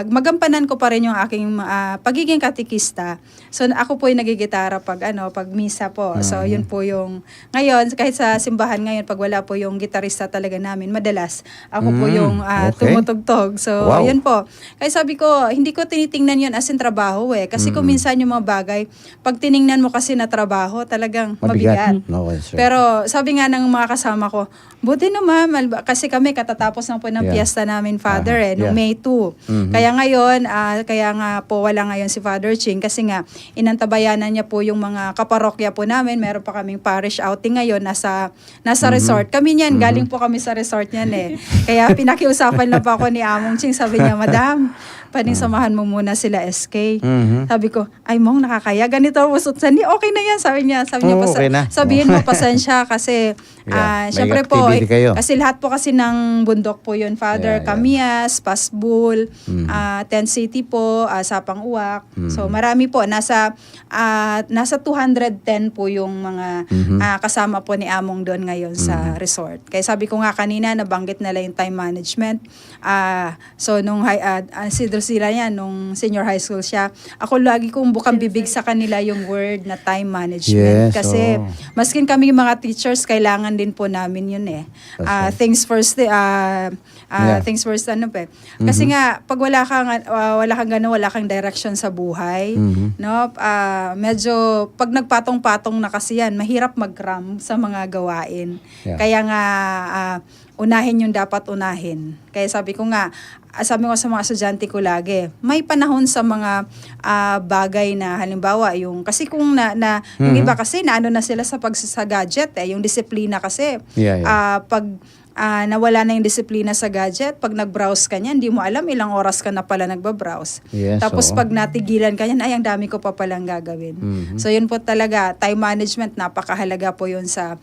magampanan ko pa rin yung aking pagiging katikista. So ako po yung nagigitara pag misa po. So yun po yung ngayon kahit sa simbahan ngayon pag wala po yung gitarista talaga namin, madalas ako po yung okay. tumutugtog. So Wow. yun po. Kaya sabi ko, hindi ko tinitingnan yun as in trabaho Kasi kung minsan yung mga bagay, pag tiningnan mo kasi na trabaho, talagang mabigat. No, sir. Pero sabi nga ng mga kasama ko, buti naman, kasi kami katatapos lang po ng Yeah. piyesta namin, Father, Yeah. noong May 2. Kaya ngayon, kaya nga po wala ngayon si Father Ching kasi nga inantabayanan niya po yung mga kaparokya po namin. Meron pa kaming parish outing ngayon, nasa resort. Kami niyan, galing po kami sa resort niyan Kaya pinakiusapan lang po ako ni Among Ching, sabi niya, Madam, pwedeng samahan mo muna sila SK. Sabi ko, ay mong nakakaya, ganito ang usot sani, okay na yan, sabi niya Okay na. sabihin mo pasensya kasi Yeah, may syempre po, activity kayo. kasi lahat po kasi ng bundok po yun, Father, Yeah, yeah. Camias, Pasbul, Tent City po, Sapang Uwak. So marami po, nasa 210 po yung mga kasama po ni Among doon ngayon sa resort. Kaya sabi ko nga kanina, nabanggit nila yung time management. So nung sila yan, nung senior high school siya, ako lagi kong bukang bibig sa kanila yung word na time management. Yes, Kasi oo. maskin kami mga teachers, kailangan din po namin yun That's right. Things first, things first Kasi nga, pag wala kang direction sa buhay, no? Medyo, pag nagpatong-patong na kasi yan, mahirap mag-cram sa mga gawain. Yeah. Kaya nga, unahin yung dapat unahin. Kaya sabi ko sa mga estudyante ko lagi, may panahon sa mga bagay na halimbawa kasi kung yung iba kasi naano na sila sa gadget yung disiplina kasi Yeah. pag nawala na yung disiplina sa gadget, pag nag-browse ka niyan, hindi mo alam ilang oras ka na pala nagba-browse. Yes, Tapos oo. pag natigilan ka niyan, ay ang dami ko pa palang gagawin. So yun po talaga, time management, napakahalaga po yun sa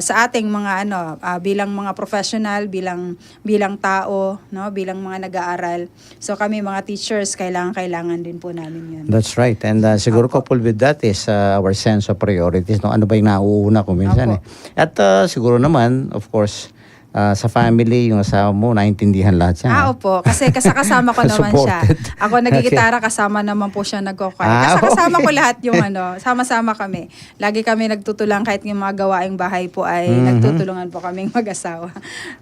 ating mga bilang mga professional, bilang tao, no, bilang mga nag-aaral. So kami mga teachers, kailangan din po namin yun. That's right. And siguro coupled with that is our sense of priorities. No? Ano ba yung nauuna kung minsan Opo. At siguro naman, of course, sa family, yung asawa mo, naintindihan lahat yan. Opo. Kasi kasama ko naman siya. Supported. Ako nagigitara, kasama naman po siya nagko-choir. Kasama ko lahat yung sama-sama kami. Lagi kami nagtutulang kahit yung mga gawaing bahay po ay nagtutulungan po kaming mag-asawa.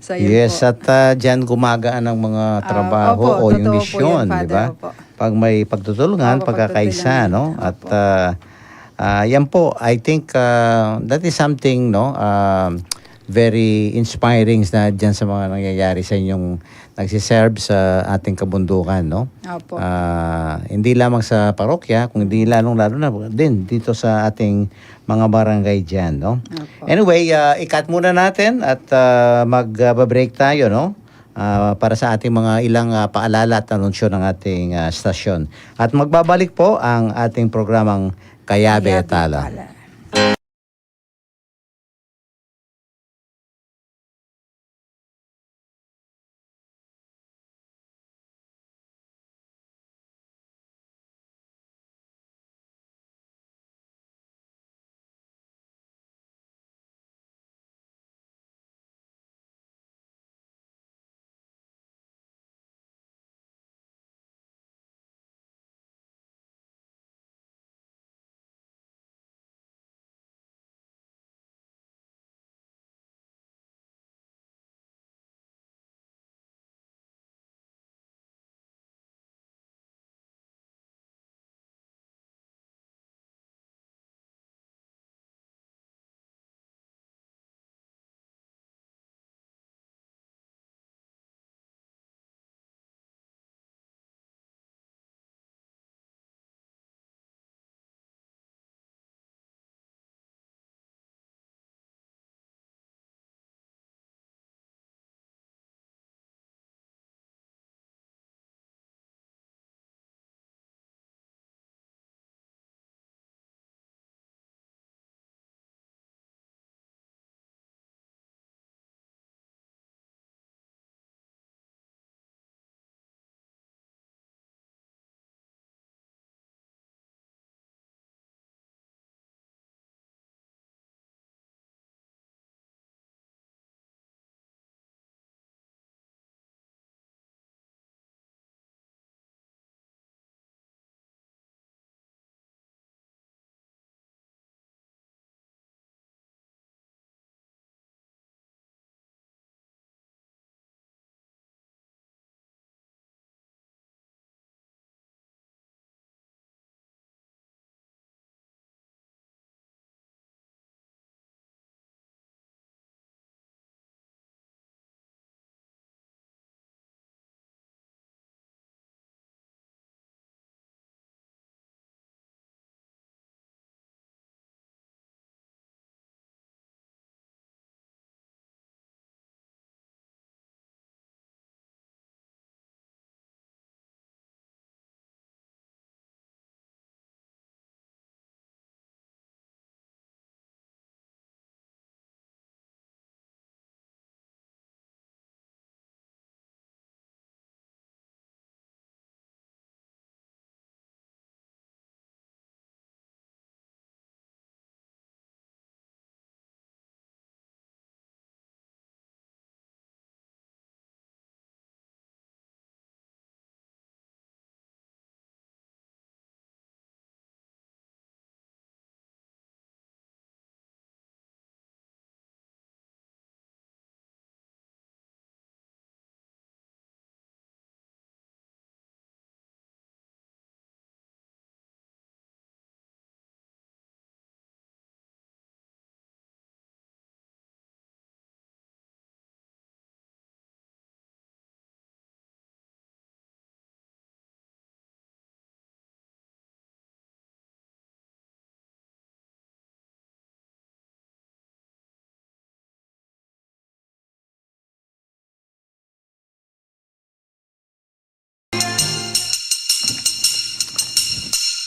So yun Yes, po. at dyan gumagaan ang mga trabaho opo, o yung totoo po misyon, yun, di Father, ba? opo. Pag may pagtutulungan, Opo, pagkakaisa, pagtutulungan. no? At Opo. yan po, I think that is something, no? Very inspiring na dyan sa mga nangyayari sa inyong nagsiserve sa ating kabundukan, no? Opo. Hindi lamang sa parokya, kundi lalo na din dito sa ating mga barangay dyan, no? Opo. Anyway, ikat muna natin at mag-break tayo, no? Para sa ating mga ilang paalala at anunsyo ng ating stasyon. At magbabalik po ang ating programang Kayabe Tala. Pala.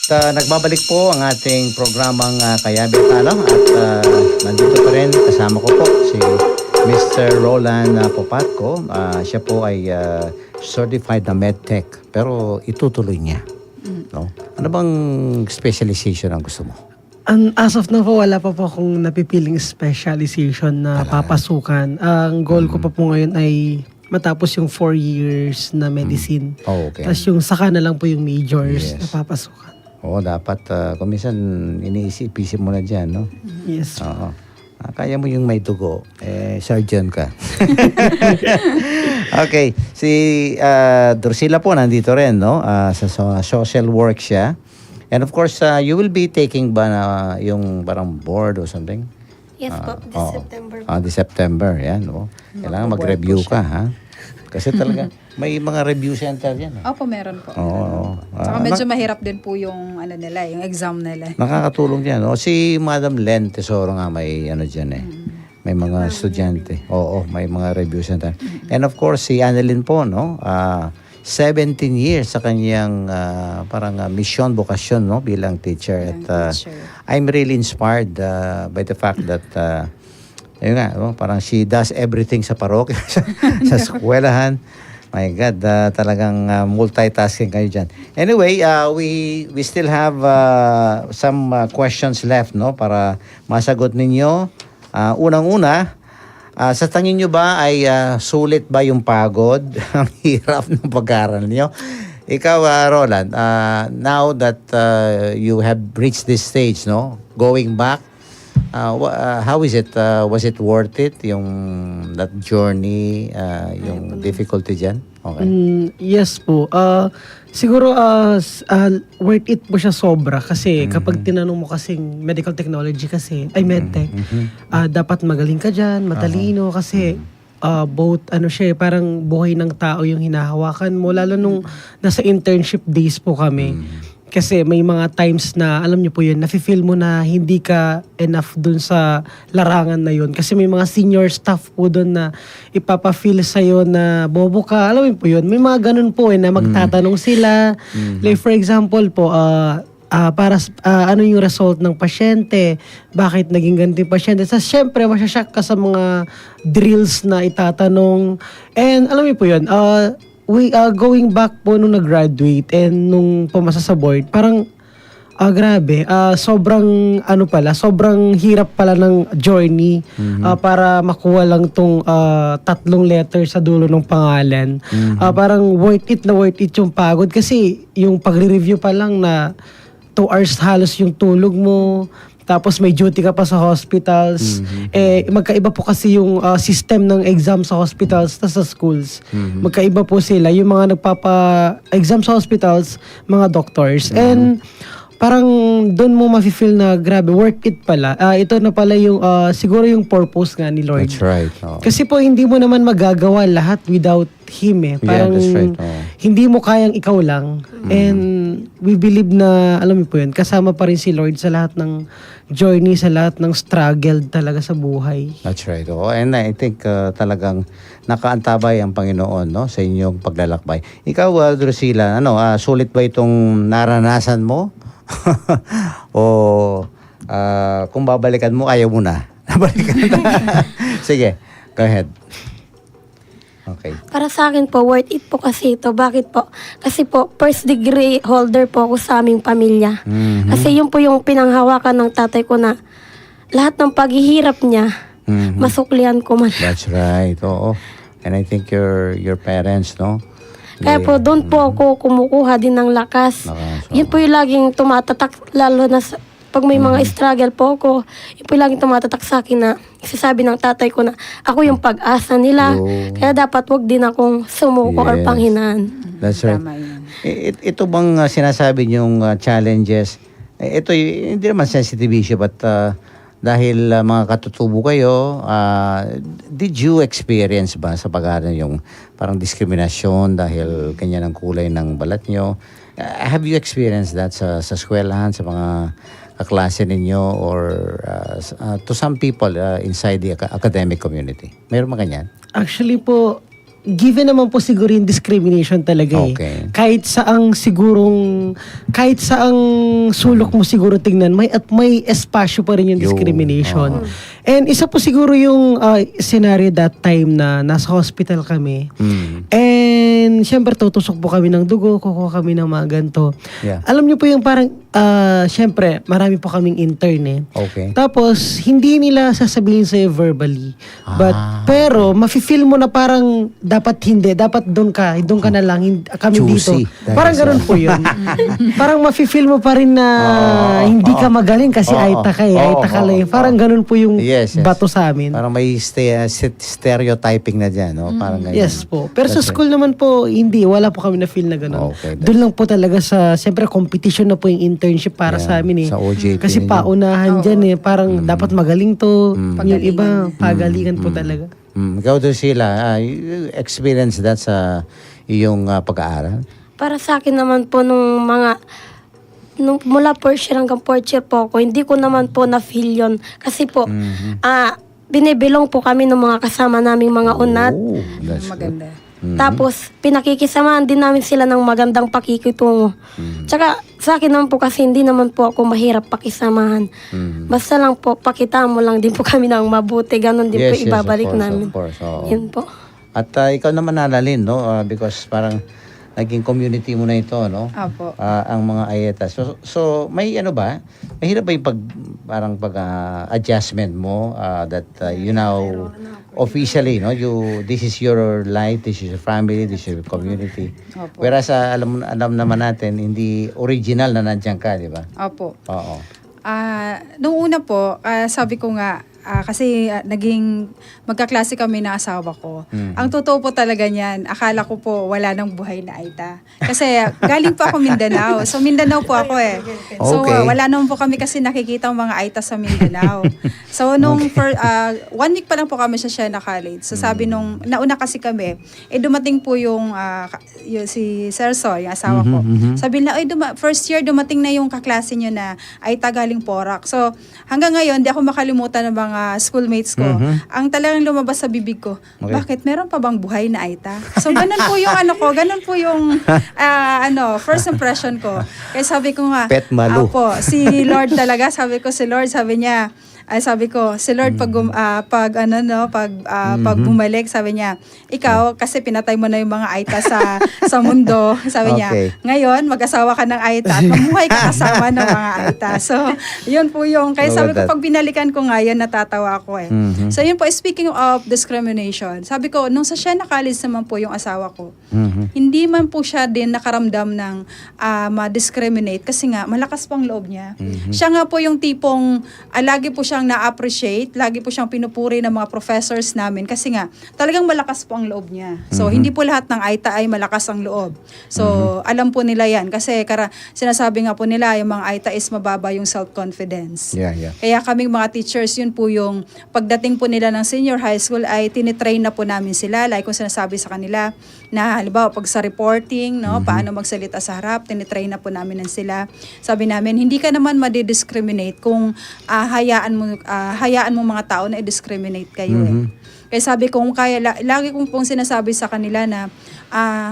nagbabalik po ang ating programang Kayabi Talo at nandito pa rin kasama ko po si Mr. Roland Popatco. Siya po ay certified na medtech pero itutuloy niya. No? Ano bang specialization ang gusto mo? As of now po, wala pa po akong napipiling specialization na papasukan. Ang goal ko pa po ngayon ay matapos yung 4 years na medicine. Oh, okay. Tapos yung saka na lang po yung majors Yes. na papasukan. Oo, dapat kung minsan iniisip-isip mo na dyan, no? Yes. Oo. Kaya mo yung may dugo, surgeon ka. Okay, si Drusilla po nandito rin, no? Sa social work siya. And of course, you will be taking ba na yung parang board or something? Yes po, this Oo. September. This September, yan. No? Kailangan mag-review ka, ha? Kasi talaga, may mga review center yan. Opo, meron po. Oo. Saka medyo mahirap din po yung ano nila, yung exam nila. Nakakatulong yan. O, si Madam Len Tesoro nga may ano dyan eh. May mga estudyante. Oo, may mga review center. And of course, si Annalyn po, no? 17 years sa kanyang parang mission, bokasyon, no? Bilang teacher. At Teacher. I'm really inspired by the fact that ayun nga, no? Parang she does everything sa parokya, sa eskwelahan. My God, talagang multitasking kayo dyan. Anyway, we still have some questions left, no? Para masagot ninyo. Unang-una, sa tingin nyo ba ay sulit ba yung pagod? Ang hirap ng pag-aaral niyo? Ikaw, Roland, now that you have reached this stage, no? Going back, how is it? Was it worth it? That journey, yung difficulty dyan? Okay. Yes po. Siguro worth it po siya sobra kasi kapag tinanong mo kasing medical technology kasi, ay medtech, dapat magaling ka dyan, matalino kasi both siya parang buhay ng tao yung hinahawakan mo lalo nung nasa internship days po kami. Kasi may mga times na, alam niyo po yun, nafe-feel mo na hindi ka enough dun sa larangan na yun. Kasi may mga senior staff po dun na ipapa-feel sa'yo na bobo ka. Alam mo po yun, may mga ganun po na magtatanong sila. Like for example po, ano yung result ng pasyente? Bakit naging ganito yung pasyente? So, syempre, masyashock ka sa mga drills na itatanong. And alam mo po yun, going back po nung nag-graduate and nung pumasa sa board, parang grabe, sobrang sobrang hirap pala ng journey para makuha lang tong 3 letters sa dulo ng pangalan. Parang worth it yung pagod kasi yung pagre-review pa lang na 2 hours halos yung tulog mo. Tapos may duty ka pa sa hospitals. Magkaiba po kasi yung system ng exam sa hospitals at sa schools. Magkaiba po sila. Yung mga nagpapa-exam sa hospitals, mga doctors. And parang doon mo mafe-feel na grabe, worth it pala. Ito na pala yung siguro yung purpose nga ni Lord. That's right. Oh. Kasi po hindi mo naman magagawa lahat without Him eh. Parang that's right. Oh. hindi mo kayang ikaw lang. And we believe na, alam mo po yun, kasama pa rin si Lord sa lahat ng journey, sa lahat ng struggle talaga sa buhay. That's right. Oh. And I think talagang nakaantabay ang Panginoon, no, sa inyong paglalakbay. Ikaw, Drusilla, sulit ba itong naranasan mo? O kung babalikan mo, ayaw mo na. Nabalikan na. Sige, go ahead. Okay. Para sa akin po, worth it po kasi ito. Bakit po? Kasi po, first degree holder po ako sa aming pamilya. Kasi yun po yung pinanghawakan ng tatay ko na lahat ng paghihirap niya, masuklian ko man. That's right. Oo. And I think your parents, no? Kaya po, doon po ako kumukuha din ng lakas. Yun po yung laging tumatatak, lalo na pag may mga struggle po ako, yun po yung laging tumatatak sa akin na isasabi ng tatay ko na ako yung pag-asa nila. Kaya dapat wag din akong sumuko or panghinaan. That's right. Tama yun. Ito bang sinasabi niyong challenges? Ito hindi naman sensitive issue but dahil mga katutubo kayo, did you experience ba sa pag-aaral yung parang diskriminasyon dahil ganyan ang kulay ng balat nyo? Have you experienced that sa eskwelahan, sa mga kaklase ninyo or to some people inside the academic community? Meron ba ganyan? Actually po, given naman po siguro yung discrimination talaga Okay. Kahit saang sulok mo siguro tingnan, may espasyo pa rin yung Yung, discrimination. And isa po siguro yung scenario that time na nasa hospital kami. And syempre tutusok po kami ng dugo, kukuha kami ng mga ganito. Yeah. Alam niyo po yung parang, syempre, marami po kaming intern Okay. Tapos, hindi nila sasabihin sa'yo verbally. Pero, mafe-feel mo na parang dapat hindi. Dapat doon ka na lang. Kami Choosy. dito. Parang ganun po yun. Parang mafe-feel mo pa rin na hindi ka magaling kasi Aita ka eh. Aita ka lang. Parang ganun po yung Yes. bato sa amin. Parang may stereotyping na dyan, no? Parang ganyan. Yes po. Pero sa school naman po, hindi. Wala po kami na feel na ganun. Okay, Doon lang po talaga siyempre competition na po yung internship para sa amin Sa OJT Kasi ninyo. paunahan dyan Parang dapat magaling to. Yung iba, pagalingan po talaga. Ikaw doon sila, you experience that sa iyong pag-aaral? Para sa akin naman po nung mula first year hanggang fourth year po ako, hindi ko naman po na-feel yun. Kasi po, binibilong po kami ng mga kasama naming mga unat. Oh, that's good. Maganda. Tapos, pinakikisamahan din namin sila ng magandang pakikitungo. Tsaka, sa akin naman po kasi hindi naman po ako mahirap pakisamahan. Basta lang po, pakita mo lang din po kami ng mabuti. Ganon din po ibabalik namin. Of course, oo. Yun po. At ikaw naman Annalyn, no? Because parang naging community mo na ito, no? Opo. Ang mga ayetas. So may ano ba? Mahirap ba yung adjustment mo that you now officially, no? This is your life, this is your family, this is your community. Opo. Whereas alam naman natin, hindi original na nandiyan ka, di ba? Opo. Oo. Nung una po, sabi ko nga, kasi naging magkaklase kami na asawa ko. Ang totoo po talaga niyan, akala ko po wala nang buhay na Aita. Kasi galing po ako Mindanao. So Mindanao po ako eh. So Okay. wala naman po kami kasi nakikita mga Aita sa Mindanao. So nung 1 week pa lang po kami sa Siena College. So sabi nung nauna kasi kami, dumating po yung si Sir Soy, yung asawa ko. Sabi nila, first year dumating na yung kaklase niyo na Aita galing Porac. So hanggang ngayon, di ako makalimutan ng mga schoolmates ko. Ang talagang lumabas sa bibig ko, bakit meron pa bang buhay na Aita? So ganun po yung ganun po yung first impression ko. Kaya sabi ko nga, Pet Malu. si Lord talaga, sabi niya, sabi ko, si Lord pag bumalik, sabi niya, ikaw kasi pinatay mo na yung mga Aita sa mundo. Sabi niya, Okay. ngayon mag-asawa ka ng Aita at mamuhay ka kasama ng mga Aita. So, yun po yung, kaya sabi ko, pag binalikan ko nga yan, natatawa ako eh. So, yun po, speaking of discrimination, sabi ko, nung sa Siena College naman po yung asawa ko, hindi man po siya din nakaramdam ng ma-discriminate kasi nga, malakas pang loob niya. Siya nga po yung tipong, lagi po siyang na-appreciate, lagi po siyang pinupuri ng mga professors namin kasi nga, talagang malakas po ang loob niya. So, hindi po lahat ng Aita ay malakas ang loob. So, alam po nila yan kasi sinasabi nga po nila, yung mga Aita is mababa yung self-confidence. Yeah. Kaya kaming mga teachers, yun po yung pagdating po nila ng senior high school ay tinitrain na po namin sila. Like kung sinasabi sa kanila na halimbawa pag sa reporting, no, paano magsalita sa harap, tinitrain na po namin sila. Sabi namin, hindi ka naman madidiscriminate kung hayaan mo mga tao na i-discriminate kayo Kaya sabi ko, lagi kong pong sinasabi sa kanila na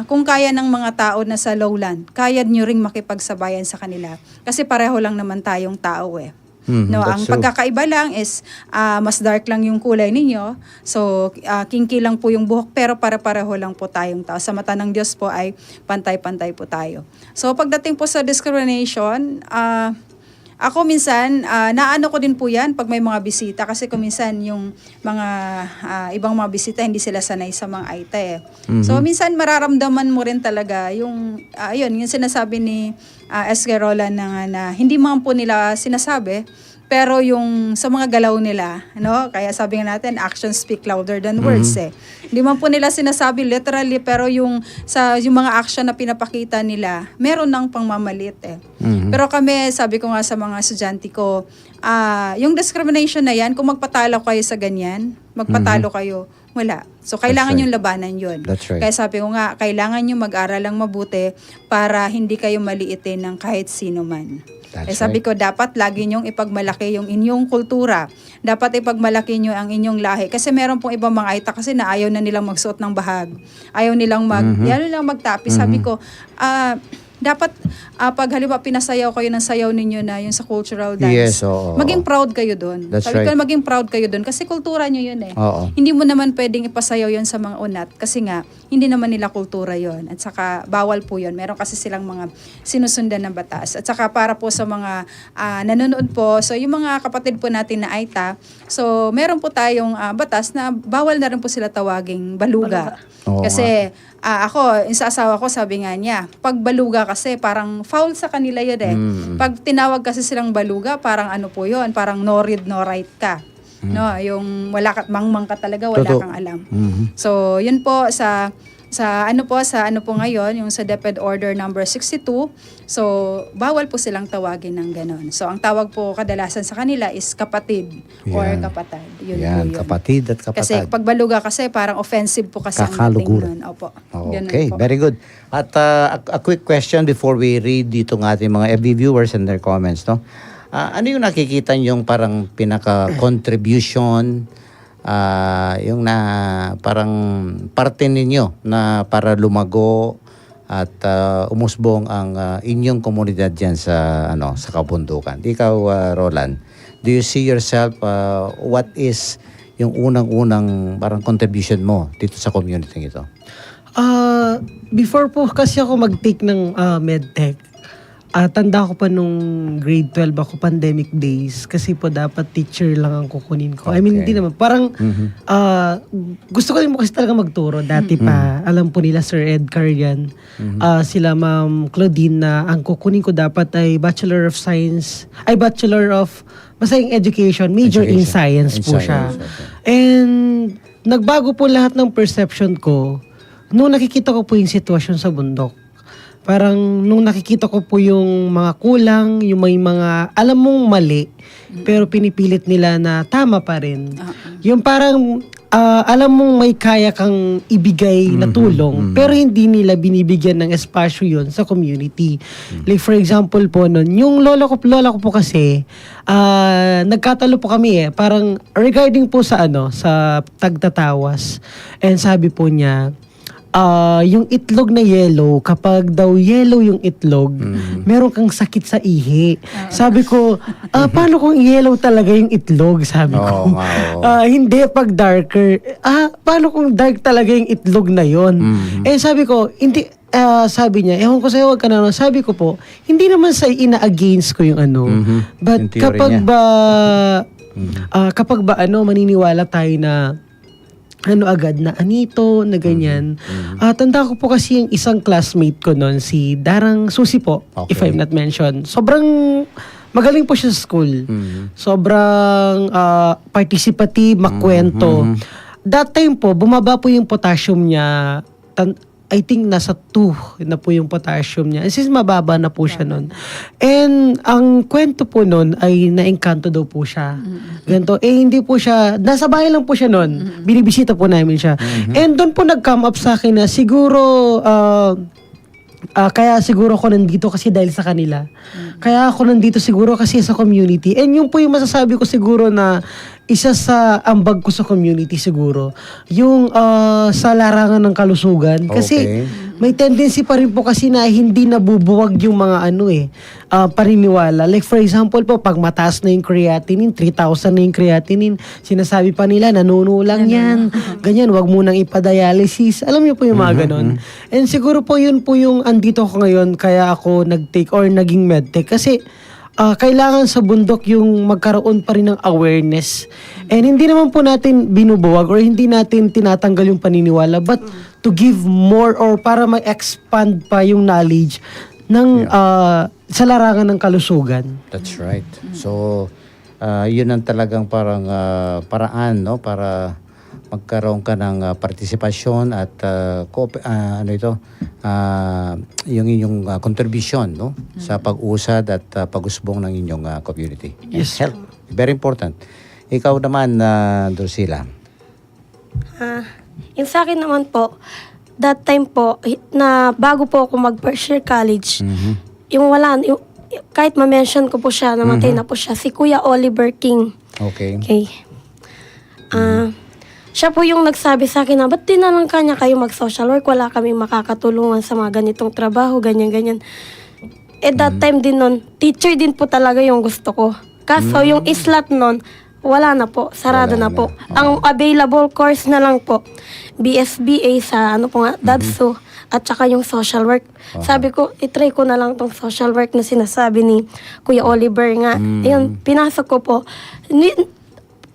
kung kaya ng mga tao na sa lowland, kaya nyo ring makipagsabayan sa kanila. Kasi pareho lang naman tayong tao No, ang that's true. pagkakaiba lang is mas dark lang yung kulay ninyo. So, kinky lang po yung buhok pero para-pareho lang po tayong tao. Sa mata ng Diyos po ay pantay-pantay po tayo. So, pagdating po sa discrimination, ako minsan, naano ko din po yan pag may mga bisita kasi kung minsan yung mga ibang mga bisita hindi sila sanay sa mga Aita So minsan mararamdaman mo rin talaga yung sinasabi ni Escarola na hindi man po nila sinasabi pero yung sa mga galaw nila, no? Kaya sabi nga natin, actions speak louder than words Hindi man po nila sinasabi literally, pero yung mga action na pinapakita nila, meron ng pangmamalit Pero kami, sabi ko nga sa mga estudyante ko, yung discrimination na yan, kung magpatalo kayo sa ganyan, magpatalo kayo, wala. So, kailangan right. yung labanan yun. That's right. Kaya sabi ko nga, kailangan yung mag-aral lang mabuti para hindi kayo maliitin ng kahit sino man. That's Sabi ko, dapat lagi niyong ipagmalaki yung inyong kultura. Dapat ipagmalaki niyo ang inyong lahi. Kasi meron pong ibang mga Aita kasi na ayaw na nilang magsuot ng bahag. Ayaw nilang magtapis. Sabi ko, dapat pag halimbawa pinasayaw kayo ng sayaw ninyo na yung sa cultural dance, Yes, oo. maging proud kayo doon. That's Sabi ko, right. maging proud kayo doon kasi kultura nyo yun eh. Oo. Hindi mo naman pwedeng ipasayaw yun sa mga unat kasi nga, hindi naman nila kultura yun. At saka, bawal po yun. Meron kasi silang mga sinusundan ng batas. At saka, para po sa mga nanonood po, so yung mga kapatid po natin na Aita, so meron po tayong batas na bawal na rin po sila tawaging baluga. Oo Kasi, ako, sa asawa ko, sabi nga niya, pag baluga kasi, parang foul sa kanila yun eh. Pag tinawag kasi silang baluga, parang ano po yun, parang no read, no write ka. No, yung wala ka, mangmang ka talaga, wala Totoo. kang alam. So, yun po sa ano po ngayon, yung sa DepEd Order number 62. So, bawal po silang tawagin ng ganon. So, ang tawag po kadalasan sa kanila is kapatid or Yan. kapatid. Yun po Yan, yun. kapatid at kapatid. Kasi pag baluga kasi parang offensive po kasi ang Kakaluguran. dating nun. Opo. Ganun Okay, po. very good. At a quick question before we read dito ng ating mga FB viewers and their comments, no? Ano yung nakikita yung parang pinaka-contribution, yung na parang parte ninyo na para lumago at umusbong ang inyong komunidad diyan sa sa kabundukan. Ikaw, Roland, do you see yourself what is yung unang-unang parang contribution mo dito sa community ito? Before po kasi ako mag-take ng medtech, tanda ko pa nung grade 12 ako, pandemic days, kasi po dapat teacher lang ang kukunin ko. I mean, Okay. hindi naman. Parang gusto ko din po kasi talaga magturo. Dati pa, alam po nila Sir Edgar yan. Sila Ma'am Claudine na ang kukunin ko dapat ay Bachelor of Science, Bachelor of, basta yung Education, major in Education. Science In po siya. science, okay. And nagbago po lahat ng perception ko nung nakikita ko po yung sitwasyon sa bundok. Parang nung nakikita ko po yung mga kulang, yung may mga alam mong mali, pero pinipilit nila na tama pa rin. Yung parang alam mong may kaya kang ibigay na tulong, pero hindi nila binibigyan ng espasyo yon sa community. Like for example po nun, yung lola ko po kasi, nagkatalo po kami parang regarding po sa sa Tagtatawas. And sabi po niya, yung itlog na yellow, kapag daw yellow yung itlog, meron kang sakit sa ihi. Sabi ko, paano kung yellow talaga yung itlog? Sabi ko. Oo nga, oo. Hindi, pag darker. Paano kung dark talaga yung itlog na yon? Sabi ko, hindi, sabi niya, ewan ko sa'yo, wag ka na. Sabi ko po, hindi naman sa ina-against ko yung But Yung theory kapag niya. kapag ba maniniwala tayo na agad na anito, na ganyan. Tanda ko po kasi yung isang classmate ko noon, si Darang Susi po, Okay. if I'm not mentioned. Sobrang magaling po siya sa school. Sobrang participative, makwento. That time po, bumaba po yung potassium niya. I think nasa 2 na po yung potassium niya. Since mababa na po siya nun. And ang kwento po nun ay naengkanto daw po siya. Ganito. Hindi po siya, nasa bahay lang po siya nun. Binibisita po namin siya. And doon po nag-come up sa akin na siguro, kaya siguro ako nandito kasi dahil sa kanila. Kaya ako nandito siguro kasi sa community. And yun po yung masasabi ko siguro na isa sa ambag ko sa community siguro. Yung sa larangan ng kalusugan. Kasi Okay. may tendency pa rin po kasi na hindi nabubuwag yung mga paniniwala. Like for example po, pag mataas na yung creatinine, 3,000 na yung creatinine, sinasabi pa nila, nanunulang yan. Ganyan, wag munang ipadialysis. Alam niyo po yung mga ganon. And siguro po yun po yung andito ako ngayon, kaya ako nag-take or naging medtech. Kasi kailangan sa bundok yung magkaroon pa rin ng awareness. And hindi naman po natin binubuwag or hindi natin tinatanggal yung paniniwala, but to give more or para ma-expand pa yung knowledge ng sa larangan ng kalusugan. That's right. So, yun ang talagang parang paraan, no? Para magkaroon ka ng partisipasyon at yung inyong contribution, no? Sa pag-usad at pag-usbong ng inyong community. Yes. Health. Very important. Ikaw naman, Drusilla. Yung sa akin naman po, that time po, na bago po ako mag-first year college, yung kahit ma-mention ko po siya, namatay na po siya, si Kuya Oliver King. Okay. Okay. Siya po yung nagsabi sa akin na, ba't tinanong ka niya kayo mag-social work? Wala kami makakatulungan sa mga ganitong trabaho, ganyan-ganyan. That time din nun, teacher din po talaga yung gusto ko. Kaso yung slot nun, wala na po, sarado Wala na po. na. Ang available course na lang po, BSBA sa DADSO, at saka yung social work. Sabi ko, itry ko na lang tong social work na sinasabi ni Kuya Oliver nga. Ayun, pinasok ko po.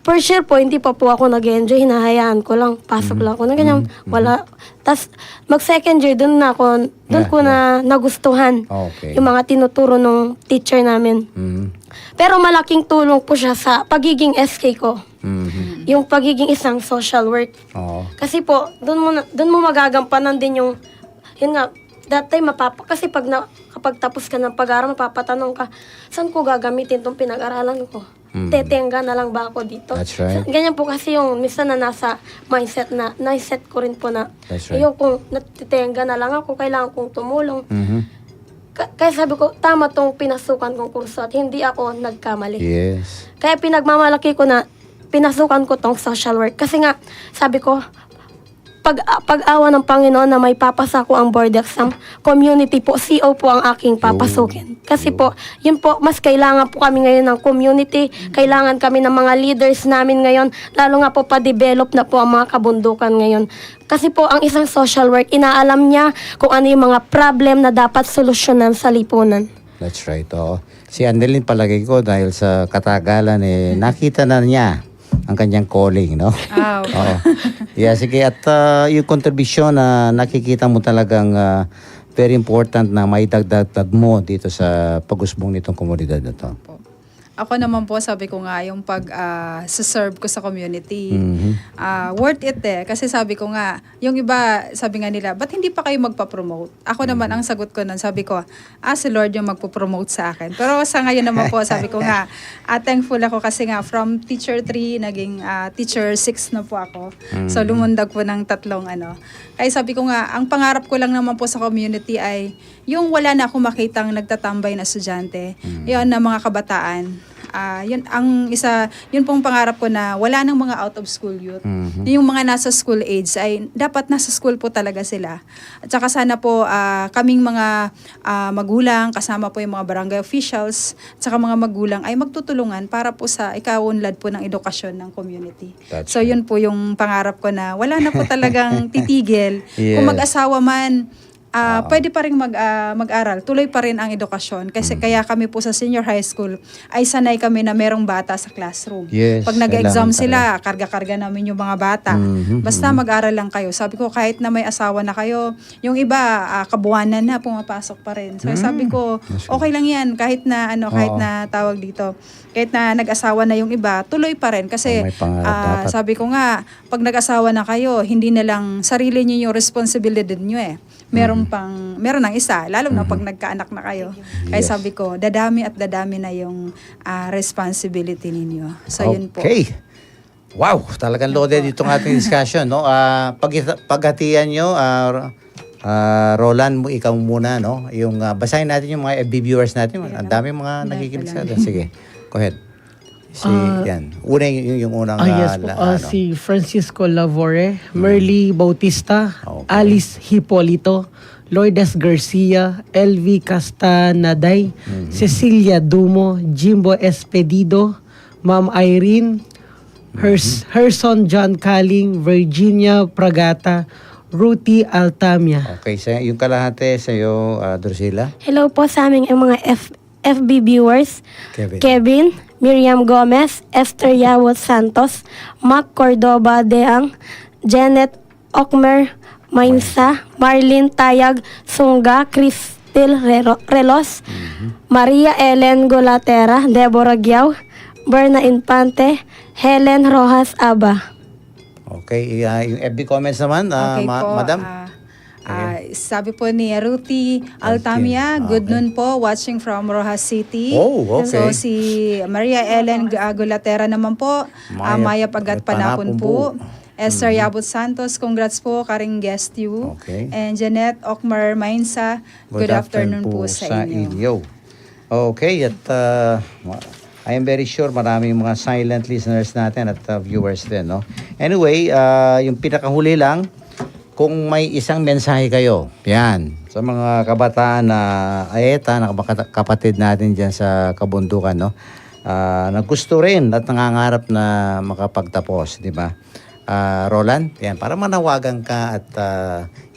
First year po, hindi pa po ako nag-enjoy. Hinahayaan ko lang. Pasok lang ako na ganyan. Wala. Tapos, mag-second year, doon ko na nagustuhan. Okay. Yung mga tinuturo ng teacher namin. Pero malaking tulong po siya sa pagiging SK ko. Yung pagiging isang social work. Oo. Kasi po, doon mo magagampanan din yung, yun nga, that time kasi kapag tapos ka ng pag-aaral, mapapatanong ka, saan ko gagamitin itong pinag-aralan ko? Tetenga na lang ba ako dito? That's right. Ganyan po kasi yung minsan na nasa mindset ko rin po na, That's right. kung natitenga na lang ako, kailangan kong tumulong. Mhm. Kaya sabi ko, tama tong pinasukan kong kurso at hindi ako nagkamali. Yes. Kaya pinagmamalaki ko na pinasukan ko tong social work. Kasi nga, sabi ko, pag-awa ng Panginoon na may papasa ko ang board exam, community po, CO po ang aking papasukin. Kasi po, yun po, mas kailangan po kami ngayon ng community, kailangan kami ng mga leaders namin ngayon, lalo nga po pa-develop na po ang mga kabundukan ngayon. Kasi po, ang isang social work, inaalam niya kung ano yung mga problem na dapat solusyonan sa lipunan. That's right. Oo. Si Annalyn palagay ko dahil sa katagalan nakita na niya ang kanyang calling, no? Oo. Yeah, sige. At yung contribution na nakikita mo talagang very important na maidagdag mo dito sa pag-usbong nitong komunidad na to. Ako naman po, sabi ko nga, yung serve ko sa community, worth it Kasi sabi ko nga, yung iba, sabi nga nila, ba't hindi pa kayo magpa-promote? Ako naman, ang sagot ko nun, sabi ko, si Lord yung magpo-promote sa akin. Pero sa ngayon naman po, sabi ko nga, thankful ako kasi nga, from teacher 3, naging teacher 6 na po ako. So, lumundag po ng 3 Kaya sabi ko nga, ang pangarap ko lang naman po sa community ay, yung wala na akong makitang nagtatambay na estudyante, yun na mga kabataan. Yun pong pangarap ko na wala nang mga out of school youth. Yung mga nasa school age ay dapat nasa school po talaga sila. At saka sana po kaming mga magulang, kasama po yung mga barangay officials, at saka mga magulang ay magtutulungan para po sa ikaunlad po ng edukasyon ng community. That's So yun po yung pangarap ko na wala na po talagang titigil. Yes. Kung mag-asawa man, pwede pa rin mag-aral, tuloy pa rin ang edukasyon. Kasi kaya kami po sa senior high school ay sanay kami na merong bata sa classroom. Yes, Pag nag-exam kailangan sila, karga-karga namin yung mga bata. Basta mag-aral lang kayo. Sabi ko, kahit na may asawa na kayo, yung iba, kabuwanan na, pumapasok pa rin. So sabi ko, okay lang yan. Kahit na, tawag dito, kahit na nag-asawa na yung iba, tuloy pa rin. Kasi may pangarap dapat. sabi ko nga, pag nag-asawa na kayo, hindi na lang sarili niyo yung responsibility niyo meron ng isa, lalo na pag nagkaanak na kayo. Kaya Yes. sabi ko, dadami at dadami na yung responsibility ninyo. So yun po. Okay. Wow, talagang loaded itong ating discussion, no? Paghatian nyo, Roland, ikaw muna, no? Yung basahin natin yung mga FB viewers natin. Ang dami mga nakikinig sa atin. Sige, go ahead. Yan. Una yung unang Yes po. Si Francisco Lavore, Merly Bautista, Okay. Alice Hipolito, Lourdes Garcia, LV Castanaday, Cecilia Dumo, Jimbo Espedido, Ma'am Irene, Herson John Kaling, Virginia Pragata, Ruthie Altamia. Okay, yung kalahati sa'yo, Drusilla. Hello po sa aming mga FB viewers. Kevin, Miriam Gomez, Esther Yawot Santos, Mac Cordoba Deang, Janet Okmer Mainsa, Marlene Tayag Sungga, Cristel Relos, Maria Ellen Golatera, Deborah Giaw, Berna Infante, Helen Rojas Aba. Okay, yung FB comments naman, Okay po. Madam. Sabi po ni Ruthie Altamia, good noon po, watching from Rojas City. Oh, okay. So si Maria Ellen Gulatera naman po, Maya Pagat Panapon po. Esther Yabut Santos, congrats po, karing guest you. Okay. And Janet Okmar Mainsa, good afternoon po sa inyo. Okay, at I am very sure maraming mga silent listeners natin at viewers din, no? Anyway, yung pinakahuli lang, kung may isang mensahe kayo, yan, sa mga kabataan na ayeta, na kapatid natin dyan sa kabundukan, no? Na gusto rin at nangangarap na makapagtapos, di ba? Roland, yan, para manawagan ka at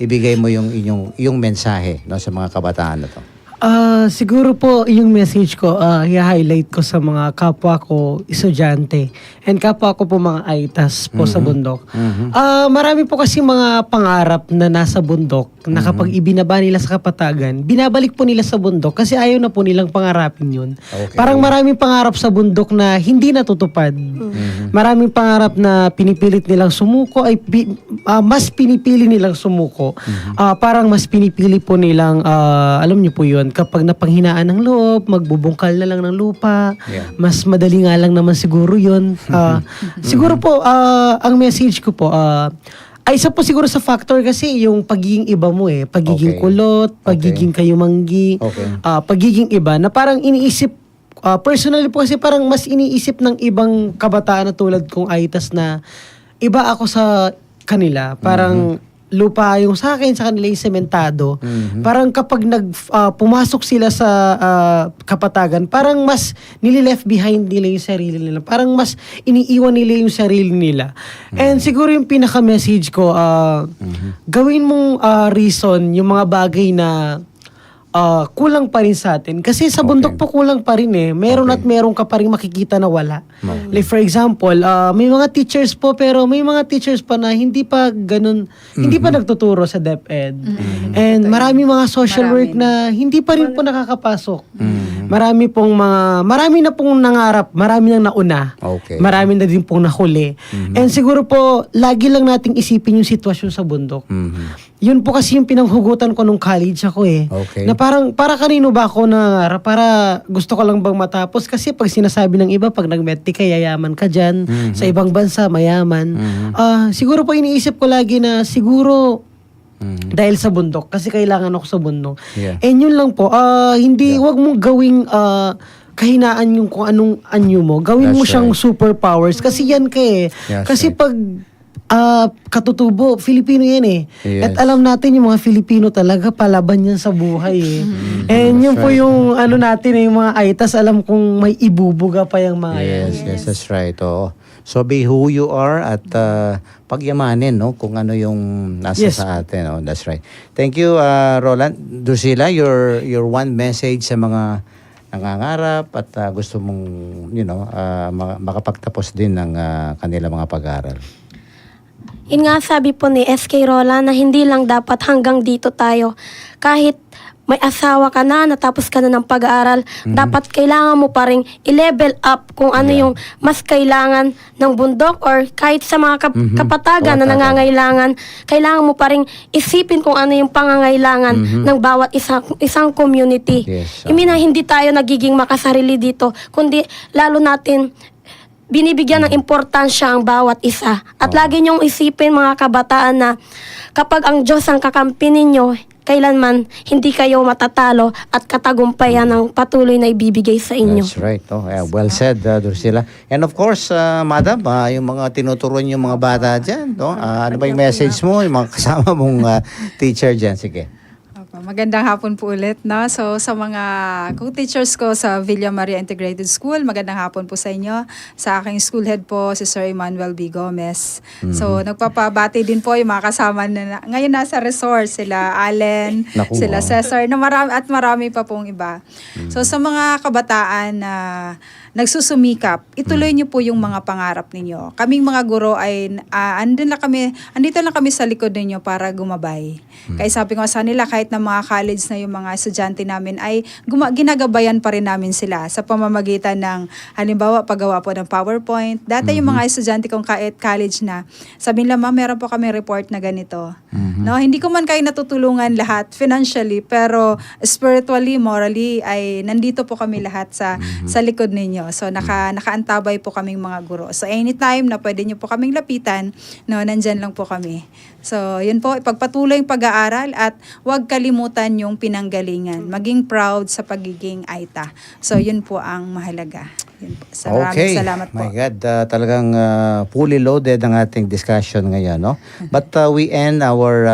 ibigay mo yung mensahe, no, sa mga kabataan na to. Siguro po yung message ko, i-highlight ko sa mga kapwa ko estudyante and kapwa ko po mga aitas po sa bundok. Marami po kasi mga pangarap na nasa bundok na kapag ibinaba nila sa kapatagan, binabalik po nila sa bundok kasi ayaw na po nilang pangarapin yun. Okay. Parang maraming pangarap sa bundok na hindi natutupad. Maraming pangarap na pinipilit nilang sumuko, mas pinipili nilang sumuko. Parang mas pinipili po nilang, alam niyo po yun, kapag napanghinaan ng loob, magbubungkal na lang ng lupa, mas madali nga lang naman siguro yun. Siguro po, ang message ko po, ay isa po siguro sa factor kasi yung pagiging iba mo pagiging kulot, pagiging kayumanggi, pagiging iba na parang iniisip, personally po kasi parang mas iniisip ng ibang kabataan na tulad kong aitas na iba ako sa kanila, parang lupa yung sa akin, sa kanila yung sementado. Parang kapag pumasok sila sa kapatagan, parang mas nilileft behind nila yung sarili nila. Parang mas iniiwan nila yung sarili nila. And siguro yung pinaka-message ko, gawin mong reason yung mga bagay na kulang pa rin sa atin. Kasi sa bundok po kulang pa rin Meron at meron ka pa rin makikita na wala. Like for example, may mga teachers po pero may mga teachers pa na hindi pa ganun, hindi pa nagtuturo sa DepEd. And marami mga social work na hindi pa rin po nakakapasok. Marami na pong nangarap, marami nang nauna. Marami na din pong nahuli. And siguro po, lagi lang nating isipin yung sitwasyon sa bundok. Yun po kasi yung pinanghugutan ko nung college ako Na parang, para kanino ba ako nangarap? Para gusto ko lang bang matapos? Kasi pag sinasabi ng iba, pag nag-medtech ka, yayaman ka dyan. Sa ibang bansa, mayaman. Siguro po iniisip ko lagi na siguro dahil sa bundok. Kasi kailangan ako sa bundok. And yun lang po, wag mong gawing kahinaan yung kung anong anyo mo. Gawin mo siyang superpowers. Kasi yan ka kasi pag katutubo, Filipino yan At alam natin yung mga Filipino talaga palaban yan sa buhay And yun po yung ano natin yung mga aitas, alam kong may ibubuga pa yung mga yan. Yes, that's right. Oo. So be who you are at pagyamanin kung ano yung nasa sa atin. That's right. Thank you, Roland. Drusilla, your one message sa mga nangangarap at gusto mong makapagtapos din ng kanilang mga pag-aaral. Yun nga sabi po ni SK Roland na hindi lang dapat hanggang dito tayo. Kahit may asawa ka na, natapos ka na ng pag-aaral, dapat kailangan mo pa rin i-level up kung ano yung mas kailangan ng bundok or kahit sa mga kapatagan na nangangailangan, kailangan mo pa rin isipin kung ano yung pangangailangan ng bawat isang community. Hindi tayo nagiging makasarili dito, kundi lalo natin binibigyan ng importansya ang bawat isa. At lagi niyong isipin mga kabataan na kapag ang Diyos ang kakampi ninyo, kailanman hindi kayo matatalo at katagumpayan ng patuloy na ibibigay sa inyo. That's right. Well said, Drusilla. And of course, Madam, yung mga tinuturuan yung mga bata dyan. Ano ba yung message mo, yung mga kasama mong teacher dyan? Sige. Magandang hapon po ulit. So sa mga co-teachers ko sa Villa Maria Integrated School, magandang hapon po sa inyo. Sa aking school head po, si Sir Emmanuel B. Gomez. So nagpapabati din po yung mga kasama na ngayon nasa resort. Sila Allen, sila Cesar, na marami pa pong iba. So sa mga kabataan na nagsusumikap, ituloy niyo po yung mga pangarap ninyo. Kaming mga guro ay andito lang kami sa likod ninyo para gumabay. Kaya sabi ko sa nila, kahit na mga college na yung mga estudyante namin ay ginagabayan pa rin namin sila sa pamamagitan ng halimbawa paggawa po ng PowerPoint. Dati yung mga estudyante kong kahit college na, sabihin lang, ma'am, meron po kami report na ganito. No, hindi ko man kayo natutulungan lahat financially, pero spiritually, morally ay nandito po kami lahat sa likod ninyo. So nakaantabay po kaming mga guro. So anytime na pwede niyo po kaming lapitan, no, nandyan lang po kami. So yun po, ipagpatuloy yung pag-aaral at huwag kalimutan yung pinanggalingan. Maging proud sa pagiging Aita. So yun po ang mahalaga. Yun po. Maraming salamat po. My God, talagang fully loaded ang ating discussion ngayon, no? But we end our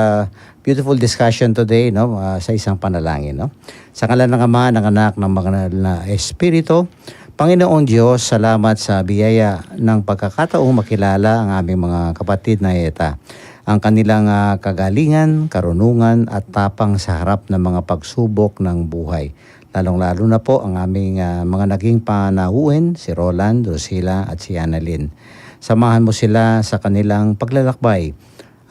beautiful discussion today, no, sa isang panalangin, no? Sa ngalan ng Ama, ng Anak, ng Banal na Espiritu, Panginoong Diyos, salamat sa biyaya ng pagkakataong makilala ang aming mga kapatid na Aita. Ang kanilang kagalingan, karunungan at tapang sa harap ng mga pagsubok ng buhay. Lalong-lalo na po ang aming mga naging panahuin, si Roland, Rosila at si Annalyn. Samahan mo sila sa kanilang paglalakbay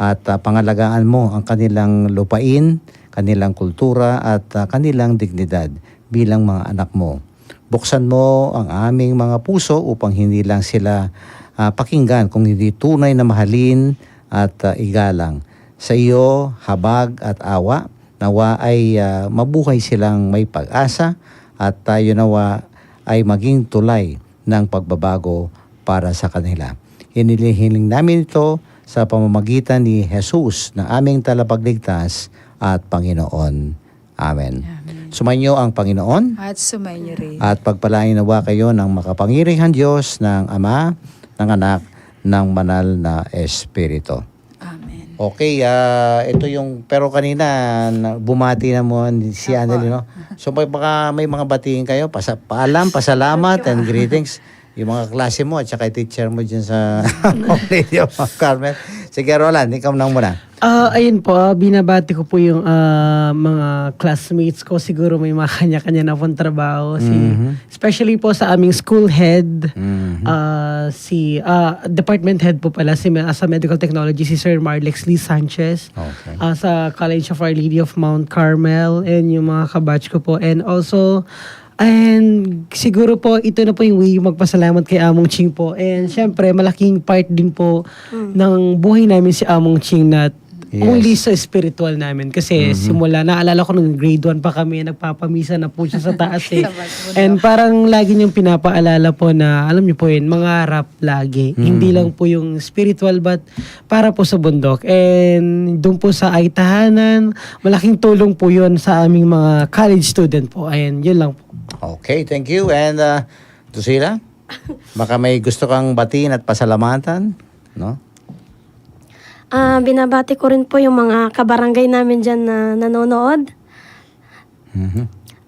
at pangalagaan mo ang kanilang lupain, kanilang kultura at kanilang dignidad bilang mga anak mo. Buksan mo ang aming mga puso upang hindi lang sila pakinggan kung hindi tunay na mahalin at igalang. Sa iyo, habag at awa, nawa ay mabuhay silang may pag-asa at tayo nawa ay maging tulay ng pagbabago para sa kanila. Hinihiling namin ito sa pamamagitan ni Jesus na aming talapagligtas at Panginoon. Amen. Sumainyo ang Panginoon At sumainyo rin. at pagpalain nawa kayo ng makapangyarihan Diyos ng Ama, ng Anak, ng Banal na Espiritu. Amen. Okay, ito yung, pero kanina bumati na mo si Annalyn, no? So baka may mga batiin kayo, paalam, pasalamat and greetings. Yung mga klase mo at saka teacher mo dyan sa Radio Carmen. Sige, Roland, ikaw na muna. Ayun po, binabati ko po yung mga classmates ko. Siguro may mga kanya-kanya na pong trabaho. Especially po sa aming school head, si department head po pala, sa medical technology, si Sir Marlex Lee Sanchez. Okay. Sa College of Our Lady of Mount Carmel, and yung mga kabatch ko po. And also, and siguro po, ito na po yung way magpasalamat kay Among Ching po. And syempre, malaking part din po ng buhay namin si Among Ching na only sa spiritual namin. Kasi simula, naalala ko nung grade 1 pa kami, nagpapamisa na po siya sa taas eh. And parang lagi niyong pinapaalala po na, alam niyo po yun, mangarap lagi. Hindi lang po yung spiritual, but para po sa bundok. And doon po sa Aitahanan, malaking tulong po yun sa aming mga college student po. Ayan, yun lang po. Okay, thank you. And Tusila, baka may gusto kang batiin at pasalamatan, no? Binabati ko rin po yung mga kabarangay namin dyan na nanonood.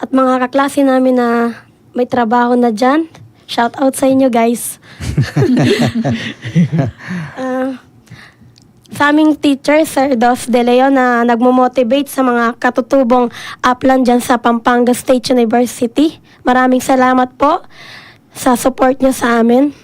At mga kaklase namin na may trabaho na dyan. Shout out sa inyo, guys. Sa aming teacher, Sir Dos De Leon, na nagmo-motivate sa mga katutubong upland dyan sa Pampanga State University. Maraming salamat po sa support niyo sa amin.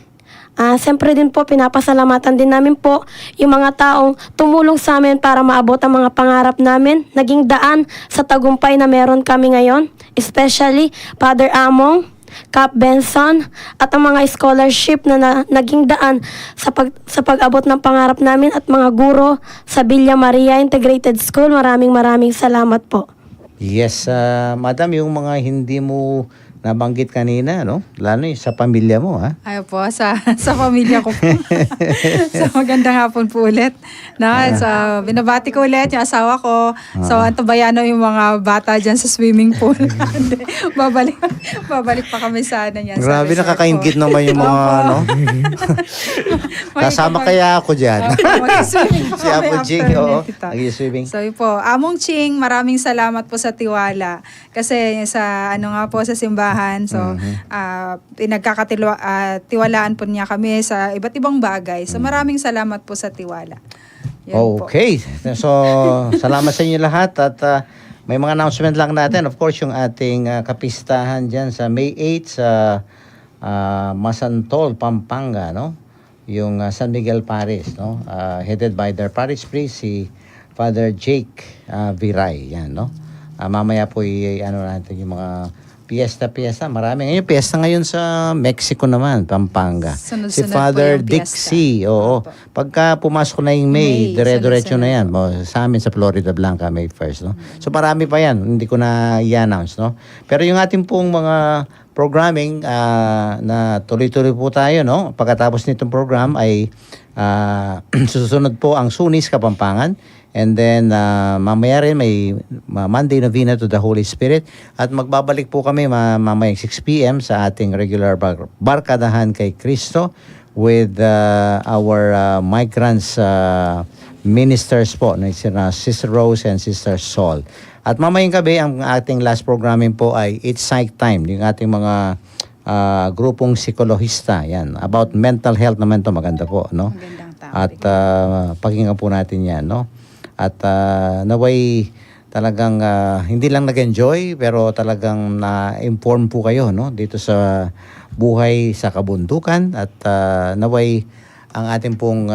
Siyempre din po, pinapasalamatan din namin po yung mga taong tumulong sa amin para maabot ang mga pangarap namin. Naging daan sa tagumpay na meron kami ngayon. Especially, Father Among, Cap Benson, at ang mga scholarship na naging daan sa pag-abot ng pangarap namin, at mga guro sa Villa Maria Integrated School. Maraming salamat po. Yes, madam, yung mga hindi mo nabanggit kanina, no? Lalo yung sa pamilya mo, ha? Ayaw po, sa pamilya ko po. So magandang hapon po ulit. So binabati ko ulit yung asawa ko. So antabayan yung mga bata dyan sa swimming pool. babalik pa kami sa yan. Grabe, sa resort nakakaingit po. naman yung mga, Opo. ano? Kasama kaya ako dyan. Mag-swimming po Si Apo kami Ching, after oo. nito. Nag-swimming. So yun po, Among Ching, maraming salamat po sa tiwala. Kasi sa sa simbahan, so tiwalaan po niya kami sa iba't ibang bagay. So maraming salamat po sa tiwala. Yun po. Okay. So, salamat sa inyo lahat at may mga announcement lang natin. Of course, yung ating kapistahan dyan sa May 8 sa Masantol, Pampanga, no? Yung San Miguel Parish, no? Headed by their parish priest, si Father Jake Viray, yan, no? Mamaya po ano natin yung mga piyesta. Marami. Ngayon, piyesta ngayon sa Mexico naman, Pampanga. Sunod-sunod Si po Father yung Dixie, piyesta. oo. Opo. Pagka pumasok na yung May, May, dire-diretso na yan. sunod-sunod Sa amin sa Florida Blanca, May 1st, no? So marami pa yan, hindi ko na i-announce, no? Pero yung ating pong mga programming na tuloy-tuloy po tayo, no? Pagkatapos nitong program ay susunod po ang Sunis Kapampangan. And then, mamaya rin may Monday Novena to the Holy Spirit. At magbabalik po kami mamayang 6 p.m. sa ating regular Barkadahan kay Kristo with our migrants ministers po, na Sister Rose and Sister Sol. At mamayang gabi, ang ating last programming po ay It's Psych Time, yung ating mga grupong psikolohista. Yan, about mental health naman to, maganda po, no? Magandang topic. At pakinggan po natin yan, no? At naway talagang hindi lang nag-enjoy pero talagang na-inform po kayo, no, dito sa buhay sa kabundukan. At naway ang ating pong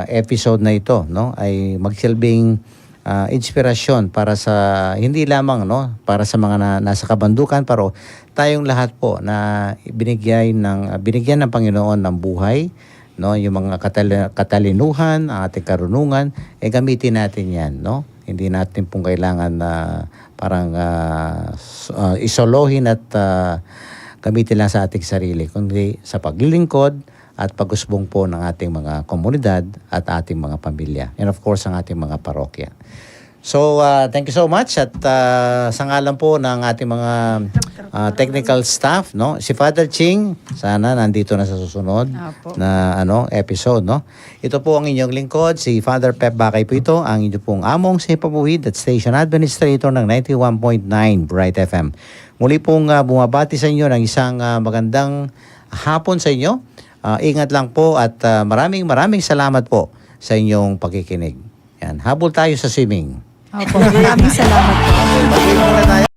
episode na ito, no, ay magsilbing inspirasyon para sa hindi lamang, no, para sa mga nasa kabundukan, pero tayong lahat po na binigyan ng Panginoon ng buhay, no, yung mga katalinuhan, ang ating karunungan, gamitin natin yan, no? Hindi natin pong kailangan na parang isolohin at gamitin lang sa ating sarili, kundi sa paglilingkod at pag-usbong po ng ating mga komunidad at ating mga pamilya. And of course, ang ating mga parokya. So, thank you so much. At sa ngalan po ng ating mga technical staff, no, si Father Ching, sana nandito na sa susunod Apo. na episode, no. Ito po ang inyong lingkod, si Father Pep Bakay po ito, ang inyong pong among Sipabuwid at Station Administrator ng 91.9 Bright FM. Muli pong bumabati sa inyo ng isang magandang hapon sa inyo. Ingat lang po at maraming salamat po sa inyong pakikinig. Yan, habol tayo sa swimming. Opo, maraming salamat po. Mag-break muna tayo.